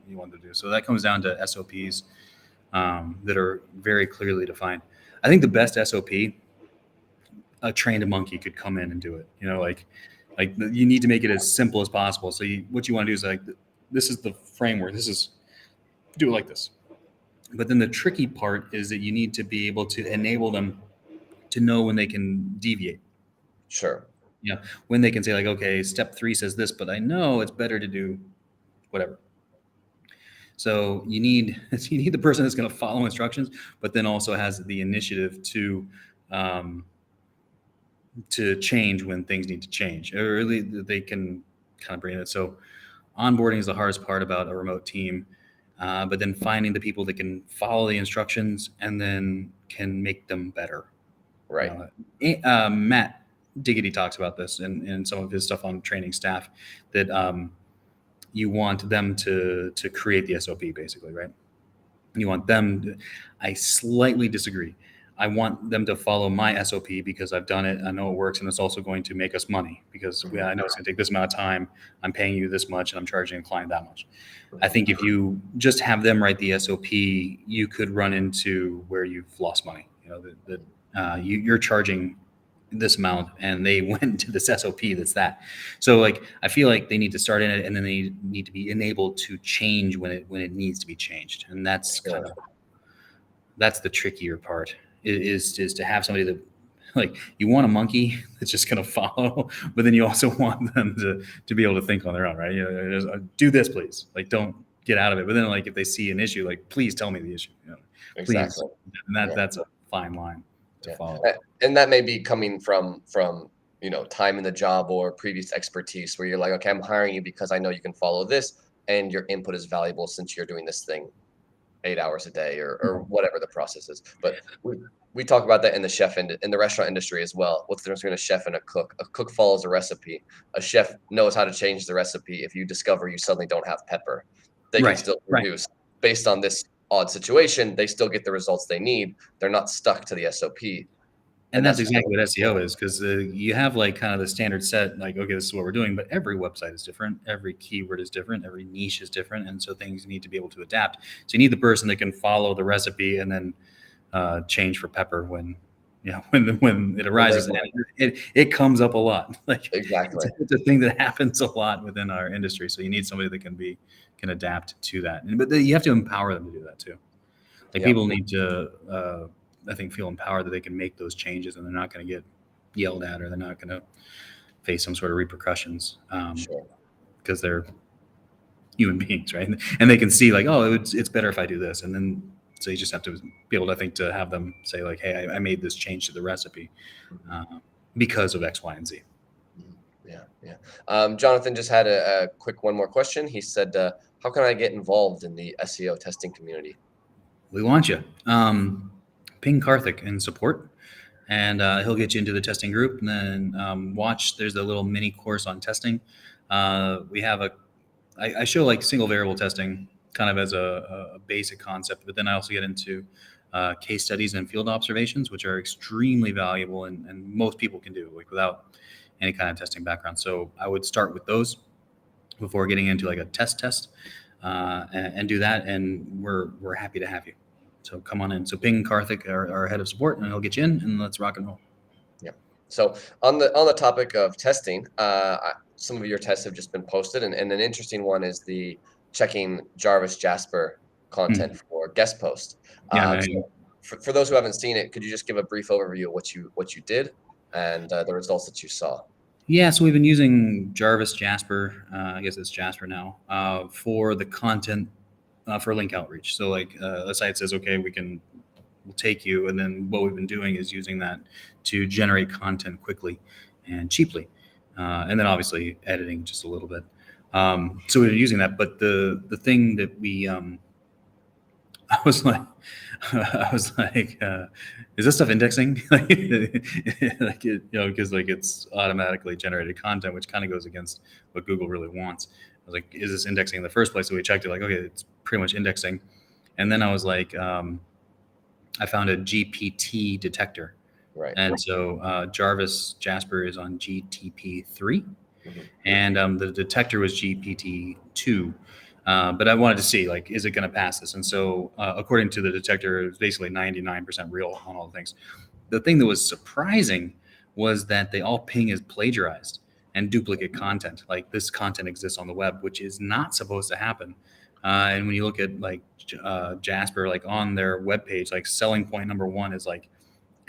you want to do. So that comes down to SOPs that are very clearly defined. I think the best SOP, a trained monkey could come in and do it. Like you need to make it as simple as possible. So what you want to do is like, this is the framework. This is, do it like this. But then the tricky part is that you need to be able to enable them to know when they can deviate. Sure. When they can say like, okay, step 3 says this, but I know it's better to do whatever. So you need the person that's going to follow instructions, but then also has the initiative to change when things need to change, or really they can kind of bring it. So onboarding is the hardest part about a remote team. But then finding the people that can follow the instructions and then can make them better. Right. Matt Diggity talks about this in some of his stuff on training staff, that you want them to create the SOP, basically, right? You want them I slightly disagree. I want them to follow my SOP because I've done it. I know it works, and it's also going to make us money because I know it's going to take this amount of time. I'm paying you this much, and I'm charging a client that much. I think if you just have them write the SOP, you could run into where you've lost money. You're charging this amount, and they went to this SOP that's that. So like, I feel like they need to start in it, and then they need to be enabled to change when it needs to be changed, and that's that's the trickier part. Is to have somebody that, like, you want a monkey that's just going to follow, but then you also want them to be able to think on their own, right? Just, do this, please. Like, don't get out of it. But then, like, if they see an issue, like, please tell me the issue. Please. Exactly. And that's a fine line to follow. And that may be coming from time in the job or previous expertise, where you're like, okay, I'm hiring you because I know you can follow this, and your input is valuable since you're doing this thing 8 hours a day or whatever the process is. But we talk about that in the restaurant industry as well. What's the difference between a chef and a cook? A cook follows a recipe. A chef knows how to change the recipe if you discover you suddenly don't have pepper. They can still produce based on this odd situation. They still get the results they need. They're not stuck to the SOP. And that's exactly what SEO is, because you have like kind of the standard set, like, okay, this is what we're doing, but every website is different. Every keyword is different. Every niche is different. And so things need to be able to adapt. So you need the person that can follow the recipe and then change for pepper when it arises. It comes up a lot. Like, exactly. It's a thing that happens a lot within our industry. So you need somebody that can adapt to that. But you have to empower them to do that too. Like, people need to, I think, feel empowered that they can make those changes, and they're not going to get yelled at, or they're not going to face some sort of repercussions, because they're human beings, right? And they can see like, oh, it's better if I do this. And then, so you just have to be able to, I think, to have them say like, hey, I made this change to the recipe because of X, Y, and Z. Yeah. Jonathan just had a quick one more question. He said, how can I get involved in the SEO testing community? We want you. Ping Karthik in support, and he'll get you into the testing group. And then there's a little mini course on testing. We have I show like single variable testing kind of as a basic concept, but then I also get into case studies and field observations, which are extremely valuable, and most people can do like without any kind of testing background. So I would start with those before getting into like a test and do that. And we're happy to have you. So come on in. So ping Karthik, our head of support, and he'll get you in, and let's rock and roll. Yeah. So on the topic of testing, some of your tests have just been posted, and an interesting one is the checking Jarvis Jasper content for guest post. So for those who haven't seen it, could you just give a brief overview of what you did and the results that you saw? Yeah, so we've been using Jarvis Jasper, I guess it's Jasper now, for the content for link outreach. So like the site says, okay, we'll take you. And then what we've been doing is using that to generate content quickly and cheaply. And then obviously editing just a little bit. So we were using that, but the thing that we I was like, is this stuff indexing? Like, because like it's automatically generated content, which kind of goes against what Google really wants. I was like, is this indexing in the first place? So we checked it, like, okay, it's pretty much indexing. And then I was like, I found a GPT detector. Right. And so Jasper is on GTP3, Mm-hmm. and the detector was GPT2. But I wanted to see, like, is it going to pass this? And so, according to the detector, it was basically 99% real on all the things. The thing that was surprising was that they all ping as plagiarized and duplicate content. Like, this content exists on the web, which is not supposed to happen. And when you look at like Jasper, like on their webpage, like selling point number one is like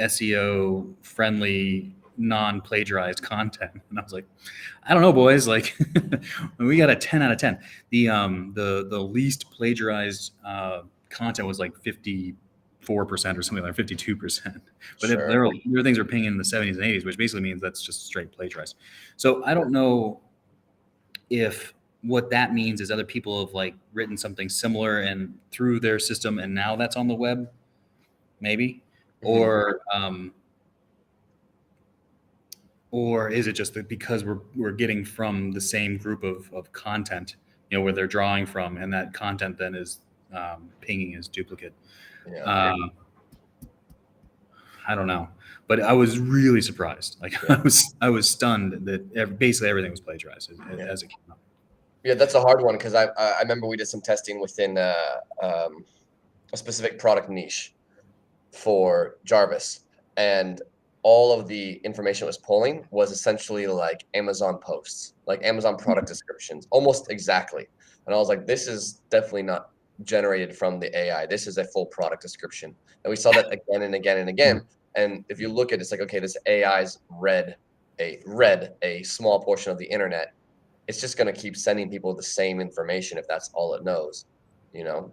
SEO friendly, non-plagiarized content. And I was like, I don't know, boys. Like, we got a 10 out of 10. The least plagiarized content was like 54% or something like 52%. But Sure. there were things were pinging in the 70s and 80s, which basically means that's just straight plagiarized. So I don't know if what that means is other people have like written something similar and through their system, and now that's on the web, maybe, Mm-hmm. or is it just that because we're getting from the same group of content, where they're drawing from, and that content then is pinging as duplicate. Yeah. I don't know, but I was really surprised. Like, Yeah. I was stunned that basically everything was plagiarized as it came out. Yeah, that's a hard one because I remember we did some testing within a specific product niche for Jarvis, and all of the information it was pulling was essentially like Amazon posts, like Amazon product descriptions, almost exactly. And I was like, this is definitely not generated from the AI. This is a full product description. And we saw that again and again and again. And if you look at it, it's like, okay, this AI's read a small portion of the internet. It's just going to keep sending people the same information if that's all it knows,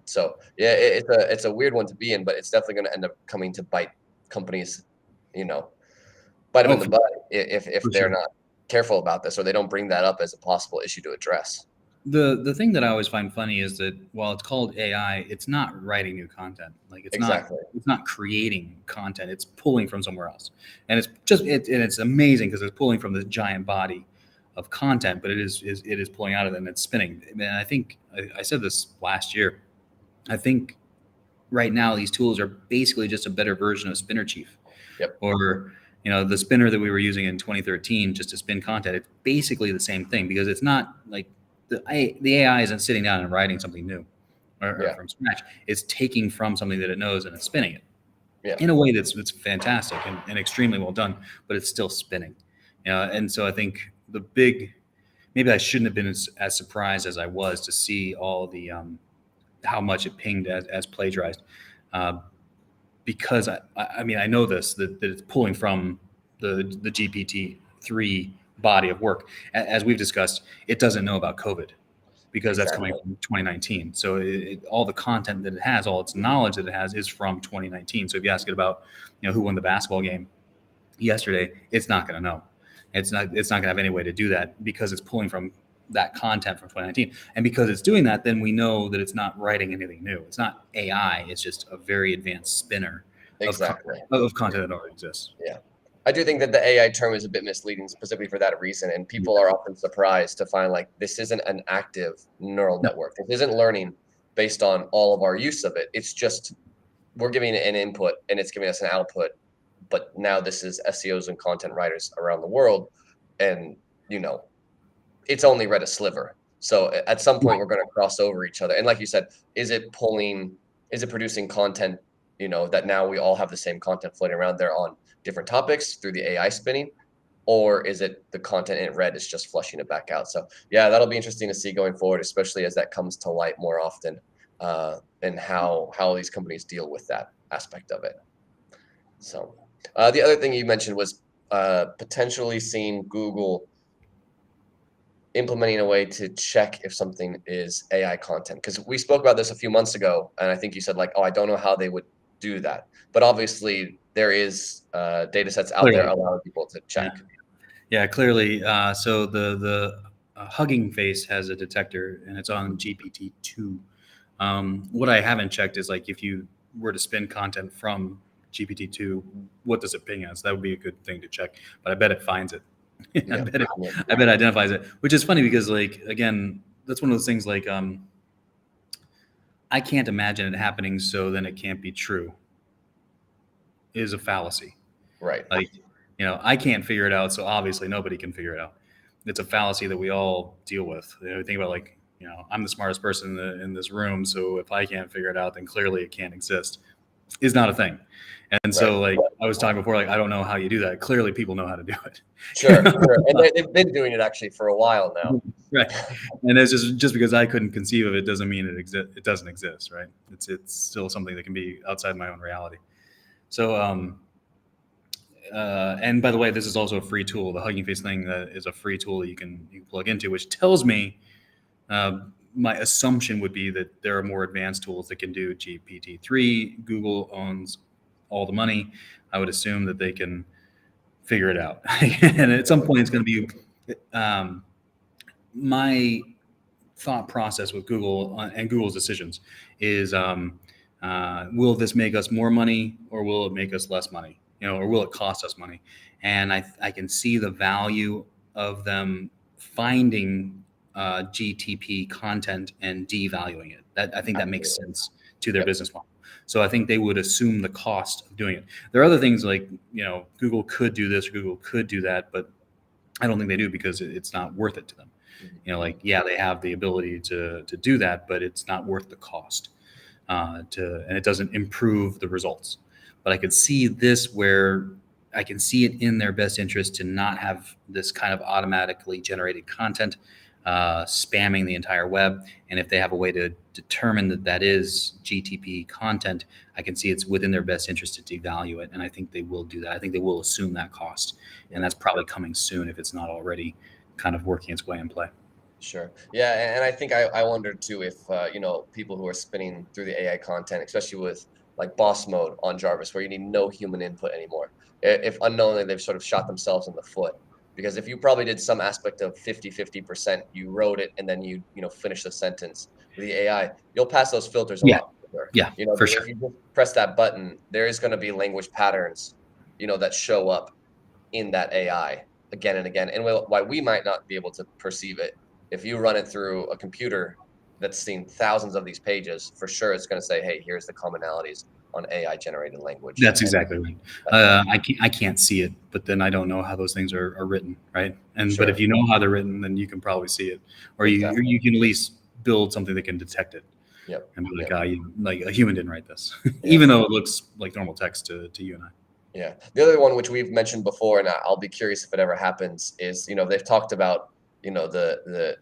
So yeah, it's a weird one to be in, but it's definitely going to end up coming to bite companies, you know, bite them Oh, in the butt if for they're sure. not careful about this or they don't bring that up as a possible issue to address. The thing that I always find funny is that while it's called AI, it's not writing new content. Like, Exactly. it's not creating content. It's pulling from somewhere else, and it's amazing because it's pulling from this giant body of content. But it is pulling out of it and it's spinning. And I think I said this last year. I think right now these tools are basically just a better version of Spinner Chief, Yep. or the spinner that we were using in 2013 just to spin content. It's basically the same thing because it's not like the AI isn't sitting down and writing something new or from scratch. It's taking from something that it knows and it's spinning it in a way that's fantastic and extremely well done, but it's still spinning. And so I think maybe I shouldn't have been as surprised as I was to see all the how much it pinged as plagiarized. Because I mean, I know this, that it's pulling from the GPT-3 body of work. As we've discussed, it doesn't know about COVID because that's Exactly. coming from 2019. So all the content that it has, all its knowledge that it has is from 2019. So if you ask it about, who won the basketball game yesterday, it's not going to know. It's not going to have any way to do that because it's pulling from that content from 2019. And because it's doing that, then we know that it's not writing anything new. It's not AI. It's just a very advanced spinner Exactly. of content that already exists. Yeah. I do think that the AI term is a bit misleading specifically for that reason. And people are often surprised to find like this isn't an active neural network. It isn't learning based on all of our use of it. It's just we're giving it an input and it's giving us an output. But now this is SEOs and content writers around the world. And, it's only read a sliver. So at some point we're going to cross over each other. And like you said, is it producing content, that now we all have the same content floating around there on different topics through the AI spinning? Or is it the content in red is just flushing it back out? So yeah, that'll be interesting to see going forward, especially as that comes to light more often, and how these companies deal with that aspect of it. So the other thing you mentioned was potentially seeing Google implementing a way to check if something is AI content. Because we spoke about this a few months ago, and I think you said like, oh, I don't know how they would do that. But obviously there is data sets out there allowing people to check. Yeah, clearly. So the Hugging Face has a detector, and it's on GPT-2. What I haven't checked is like if you were to spin content from GPT-2, what does it ping as? That would be a good thing to check. But I bet it finds it. I Yeah. bet it, Yeah. I bet it identifies it, which is funny because like again, that's one of those things like I can't imagine it happening, so then it can't be true. Is a fallacy. Right. Like, I can't figure it out, so obviously nobody can figure it out. It's a fallacy that we all deal with. Think about like, I'm the smartest person in this room, so if I can't figure it out, then clearly it can't exist. Is not a thing. And Right. so, like I was talking before, like I don't know how you do that. Clearly, people know how to do it. Sure. Sure. And they've been doing it actually for a while now. Right. And it's just because I couldn't conceive of it doesn't mean it doesn't exist, right? It's still something that can be outside my own reality. So, and by the way, this is also a free tool. The Hugging Face thing is a free tool that you can plug into, which tells me my assumption would be that there are more advanced tools that can do GPT-3. Google owns all the money. I would assume that they can figure it out. And at some point, it's going to be my thought process with Google and Google's decisions is will this make us more money or will it make us less money? Or will it cost us money? And I can see the value of them finding GTP content and devaluing it. I think that makes sense to their business model. So I think they would assume the cost of doing it. There are other things like, Google could do this, or Google could do that, but I don't think they do because it's not worth it to them. They have the ability to do that, but it's not worth the cost and it doesn't improve the results. But I could see this where I can see it in their best interest to not have this kind of automatically generated content spamming the entire web. And if they have a way to determine that is GTP content, I can see it's within their best interest to devalue it. And I think they will do that. I think they will assume that cost. And that's probably coming soon if it's not already kind of working its way in play. Sure. Yeah, and I think I wondered too if people who are spinning through the AI content, especially with like boss mode on Jarvis, where you need no human input anymore, if unknowingly they've sort of shot themselves in the foot. Because if you probably did some aspect of 50%, you wrote it and then you finish the sentence with the AI, you'll pass those filters a lot quicker. Yeah, for sure. If you just press that button, there is going to be language patterns, that show up in that AI again and again. And why we might not be able to perceive it, if you run it through a computer that's seen thousands of these pages, for sure it's going to say, hey, here's the commonalities on AI generated language. That's exactly right. I can't see it, but then I don't know how those things are written, right? But if you know how they're written, then you can probably see it, or you can at least build something that can detect it. Yep. And be like, like a human didn't write this, even though it looks like normal text to you and I. Yeah. The other one, which we've mentioned before, and I'll be curious if it ever happens, is they've talked about the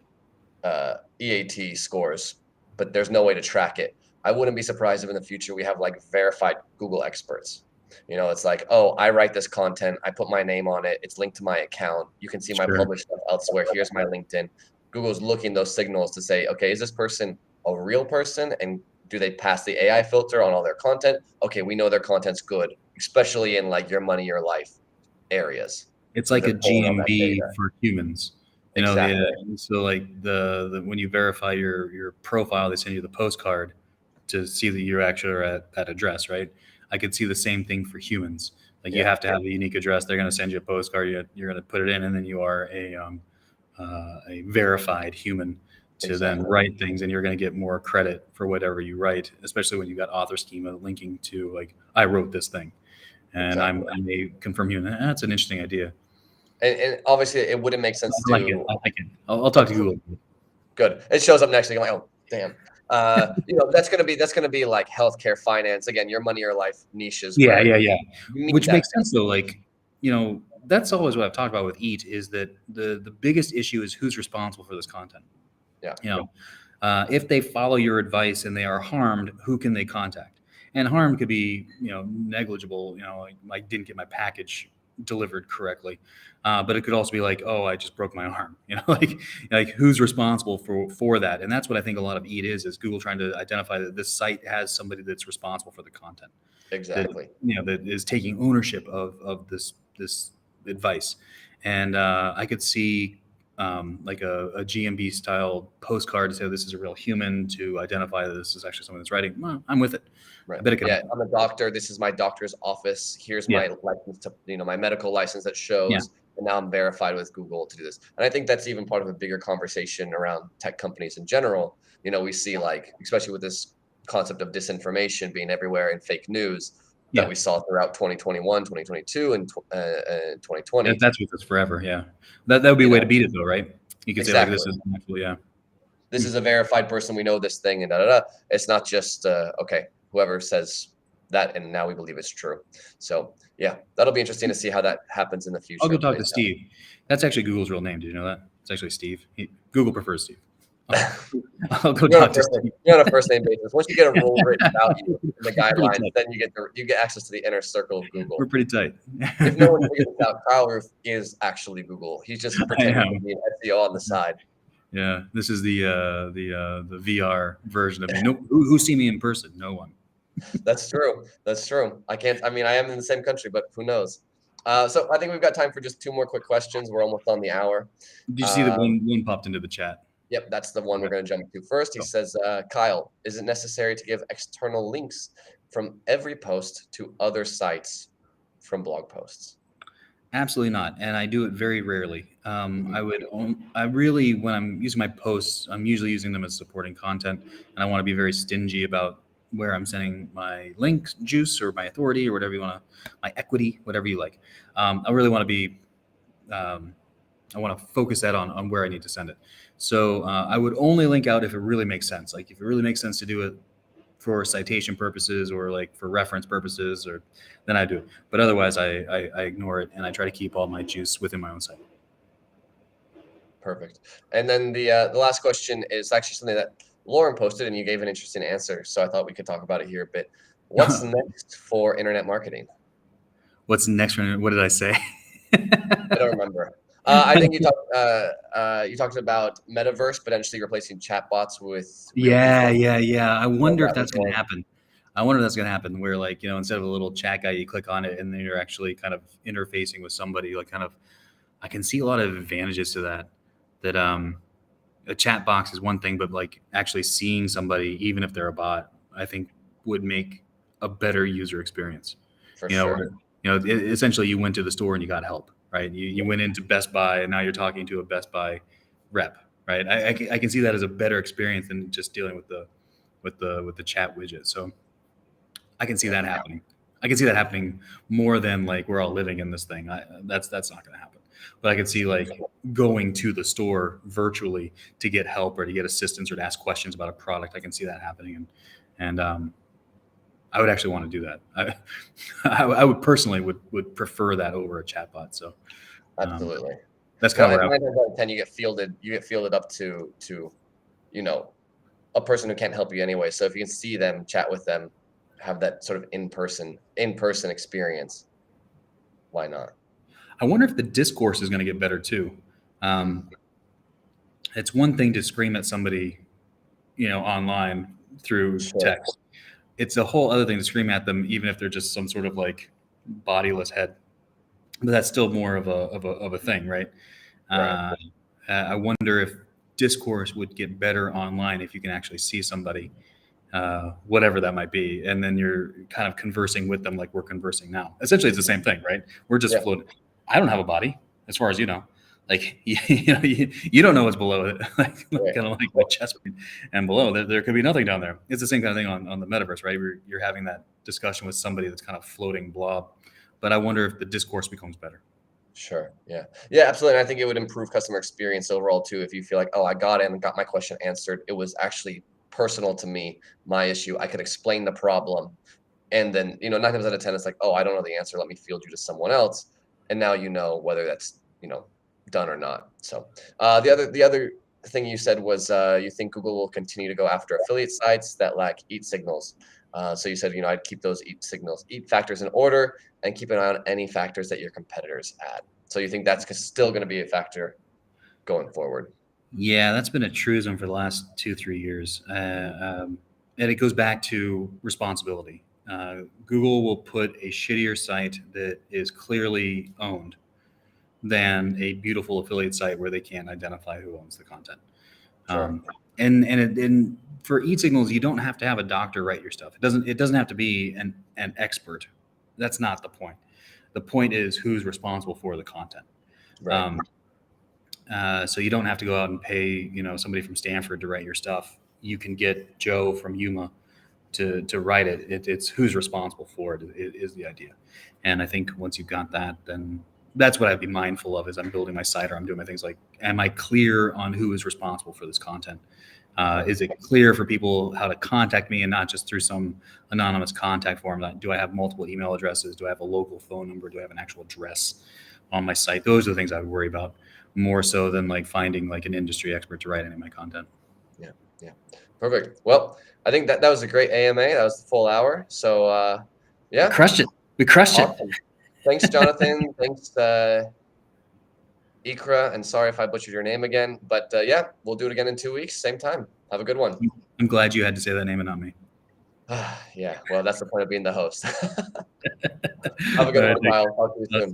EAT scores, but there's no way to track it. I wouldn't be surprised if in the future we have like verified Google experts. It's like, oh, I write this content, I put my name on it, it's linked to my account. You can see my published stuff elsewhere. Here's my LinkedIn. Google's looking those signals to say, okay, is this person a real person? And do they pass the AI filter on all their content? Okay, we know their content's good, especially in like your money, your life areas. It's like a GMB for humans. Exactly. So like the when you verify your profile, they send you the postcard to see that you're actually at that address, right? I could see the same thing for humans. Like you have to have a unique address. They're going to send you a postcard. You're going to put it in, and then you are a verified human to then write things, and you're going to get more credit for whatever you write, especially when you got author schema linking to like I wrote this thing, and I'm a confirmed human. That's an interesting idea. And obviously, it wouldn't make sense I like it. I'll talk to Google. Good. It shows up next week. I'm like, oh, damn. That's gonna be like healthcare, finance. Again, your money or life niches. Yeah. Which makes sense though. Like, that's always what I've talked about with EAT is that the biggest issue is who's responsible for this content. Yeah. If they follow your advice and they are harmed, who can they contact? And harm could be, negligible. I didn't get my package delivered correctly, but it could also be like, oh, I just broke my arm. Like who's responsible for that? And that's what I think a lot of EAT is Google trying to identify that this site has somebody that's responsible for the content. Exactly. That is taking ownership of this advice. And I could see like a GMB style postcard to say this is a real human, to identify that this is actually someone that's writing, well, I'm with it. Right. I bet it comes. Yeah, I'm a doctor. This is my doctor's office. Here's Yeah. my license to, my medical license that Yeah. shows, and now I'm verified with Google to do this. And I think that's even part of a bigger conversation around tech companies in general. We see, like, especially with this concept of disinformation being everywhere and fake news that Yeah. we saw throughout 2021, 2022, and 2020. That's with us forever. Yeah. That would be a way to beat it, though, right? You could say like, Exactly. this is actually, yeah. This is a verified person. We know this thing, and da da da. It's not just okay, whoever says that, and now we believe it's true. So yeah, that'll be interesting to see how that happens in the I'll future. go talk to Steve. That's actually Google's real name. Did you know that? It's actually Steve. Google prefers Steve. I'll go talk to Steve. You're on a first name basis. Once you get a rule written about you in the guidelines, then you get access to the inner circle of Google. We're pretty tight. If no one figures this out, Kyle Roof is actually Google. He's just pretending to be an SEO on the side. Yeah, this is the VR version of me. No, who see me in person? No one. That's true. That's true. I am in the same country, but who knows? So I think we've got time for just two more quick questions. We're almost on the hour. Did you see that one popped into the chat? Yep, that's the one we're going to jump to first. He says, Kyle, is it necessary to give external links from every post to other sites from blog posts? Absolutely not, and I do it very rarely. I really, when I'm using my posts, I'm usually using them as supporting content, and I want to be very stingy about where I'm sending my link juice or my authority or whatever you want to, my equity, whatever you like. I really want to be, I want to focus that on where I need to send it. So I would only link out if it really makes sense. Like if it really makes sense to do it for citation purposes or like for reference purposes, or then I do it. But otherwise I ignore it, and I try to keep all my juice within my own site. Perfect. And then the last question is actually something that Lauren posted, and you gave an interesting answer. So I thought we could talk about it here a bit. What's next for internet marketing? What's next? What did I say? I don't remember. I think you talked about metaverse potentially replacing chatbots with real people. Yeah. I wonder if that's going to happen. Where, like, instead of a little chat guy, you click on it and then you're actually kind of interfacing with somebody. Like, kind of, I can see a lot of advantages to that. That a chat box is one thing, but like actually seeing somebody, even if they're a bot, I think would make a better user experience. For sure. Essentially you went to the store and you got help, right? You went into Best Buy and now you're talking to a Best Buy rep, right? I can see that as a better experience than just dealing with the chat widget. So I can see that happening. I can see that happening more than like we're all living in this thing. That's not going to happen. But I can see like going to the store virtually to get help or to get assistance or to ask questions about a product. I can see that happening, and I would actually want to do that. I would personally would prefer that over a chatbot. So absolutely, that's kind of where 9 times out of 10 you get fielded up to a person who can't help you anyway. So if you can see them, chat with them, have that sort of in-person experience, why not? I wonder if the discourse is going to get better too. It's one thing to scream at somebody, online through text. It's a whole other thing to scream at them, even if they're just some sort of like bodiless head. But that's still more of a thing, right? Right. I wonder if discourse would get better online if you can actually see somebody, whatever that might be, and then you're kind of conversing with them like we're conversing now. Essentially, it's the same thing, right? We're just floating. I don't have a body, as far as you know. Like you don't know what's below it, like kind of like my chest and below. There could be nothing down there. It's the same kind of thing on the metaverse, right? You're having that discussion with somebody that's kind of floating blob. But I wonder if the discourse becomes better. Sure. Yeah, absolutely. And I think it would improve customer experience overall too. If you feel like, oh, I got in and got my question answered, it was actually personal to me, my issue. I could explain the problem. And then, 9 times out of 10, it's like, oh, I don't know the answer. Let me field you to someone else. And now you know whether that's, done or not. So the other thing you said was you think Google will continue to go after affiliate sites that lack EAT signals. So you said, I'd keep those EAT factors in order and keep an eye on any factors that your competitors add. So you think that's still going to be a factor going forward? Yeah, that's been a truism for the last 2-3 years. And it goes back to responsibility. Google will put a shittier site that is clearly owned than a beautiful affiliate site where they can't identify who owns the content. Sure. And for e-signals, you don't have to have a doctor write your stuff. It doesn't have to be an expert. That's not the point. The point is who's responsible for the content. Right. So you don't have to go out and pay, somebody from Stanford to write your stuff. You can get Joe from Yuma to write it. It's who's responsible for it is the idea. And I think once you've got that, then that's what I'd be mindful of as I'm building my site or I'm doing my things. Like, am I clear on who is responsible for this content? Is it clear for people how to contact me and not just through some anonymous contact form? Do I have multiple email addresses? Do I have a local phone number? Do I have an actual address on my site? Those are the things I would worry about more so than like finding like an industry expert to write any of my content. Yeah. Perfect. Well, I think that was a great AMA. That was the full hour. So yeah. We crushed awesome. it. Thanks, Jonathan. Thanks, Ikra. And sorry if I butchered your name again. But yeah, we'll do it again in 2 weeks. Same time. Have a good one. I'm glad you had to say that name and not me. Yeah. Well, that's the point of being the host. Have a good one, Kyle. Talk to you soon.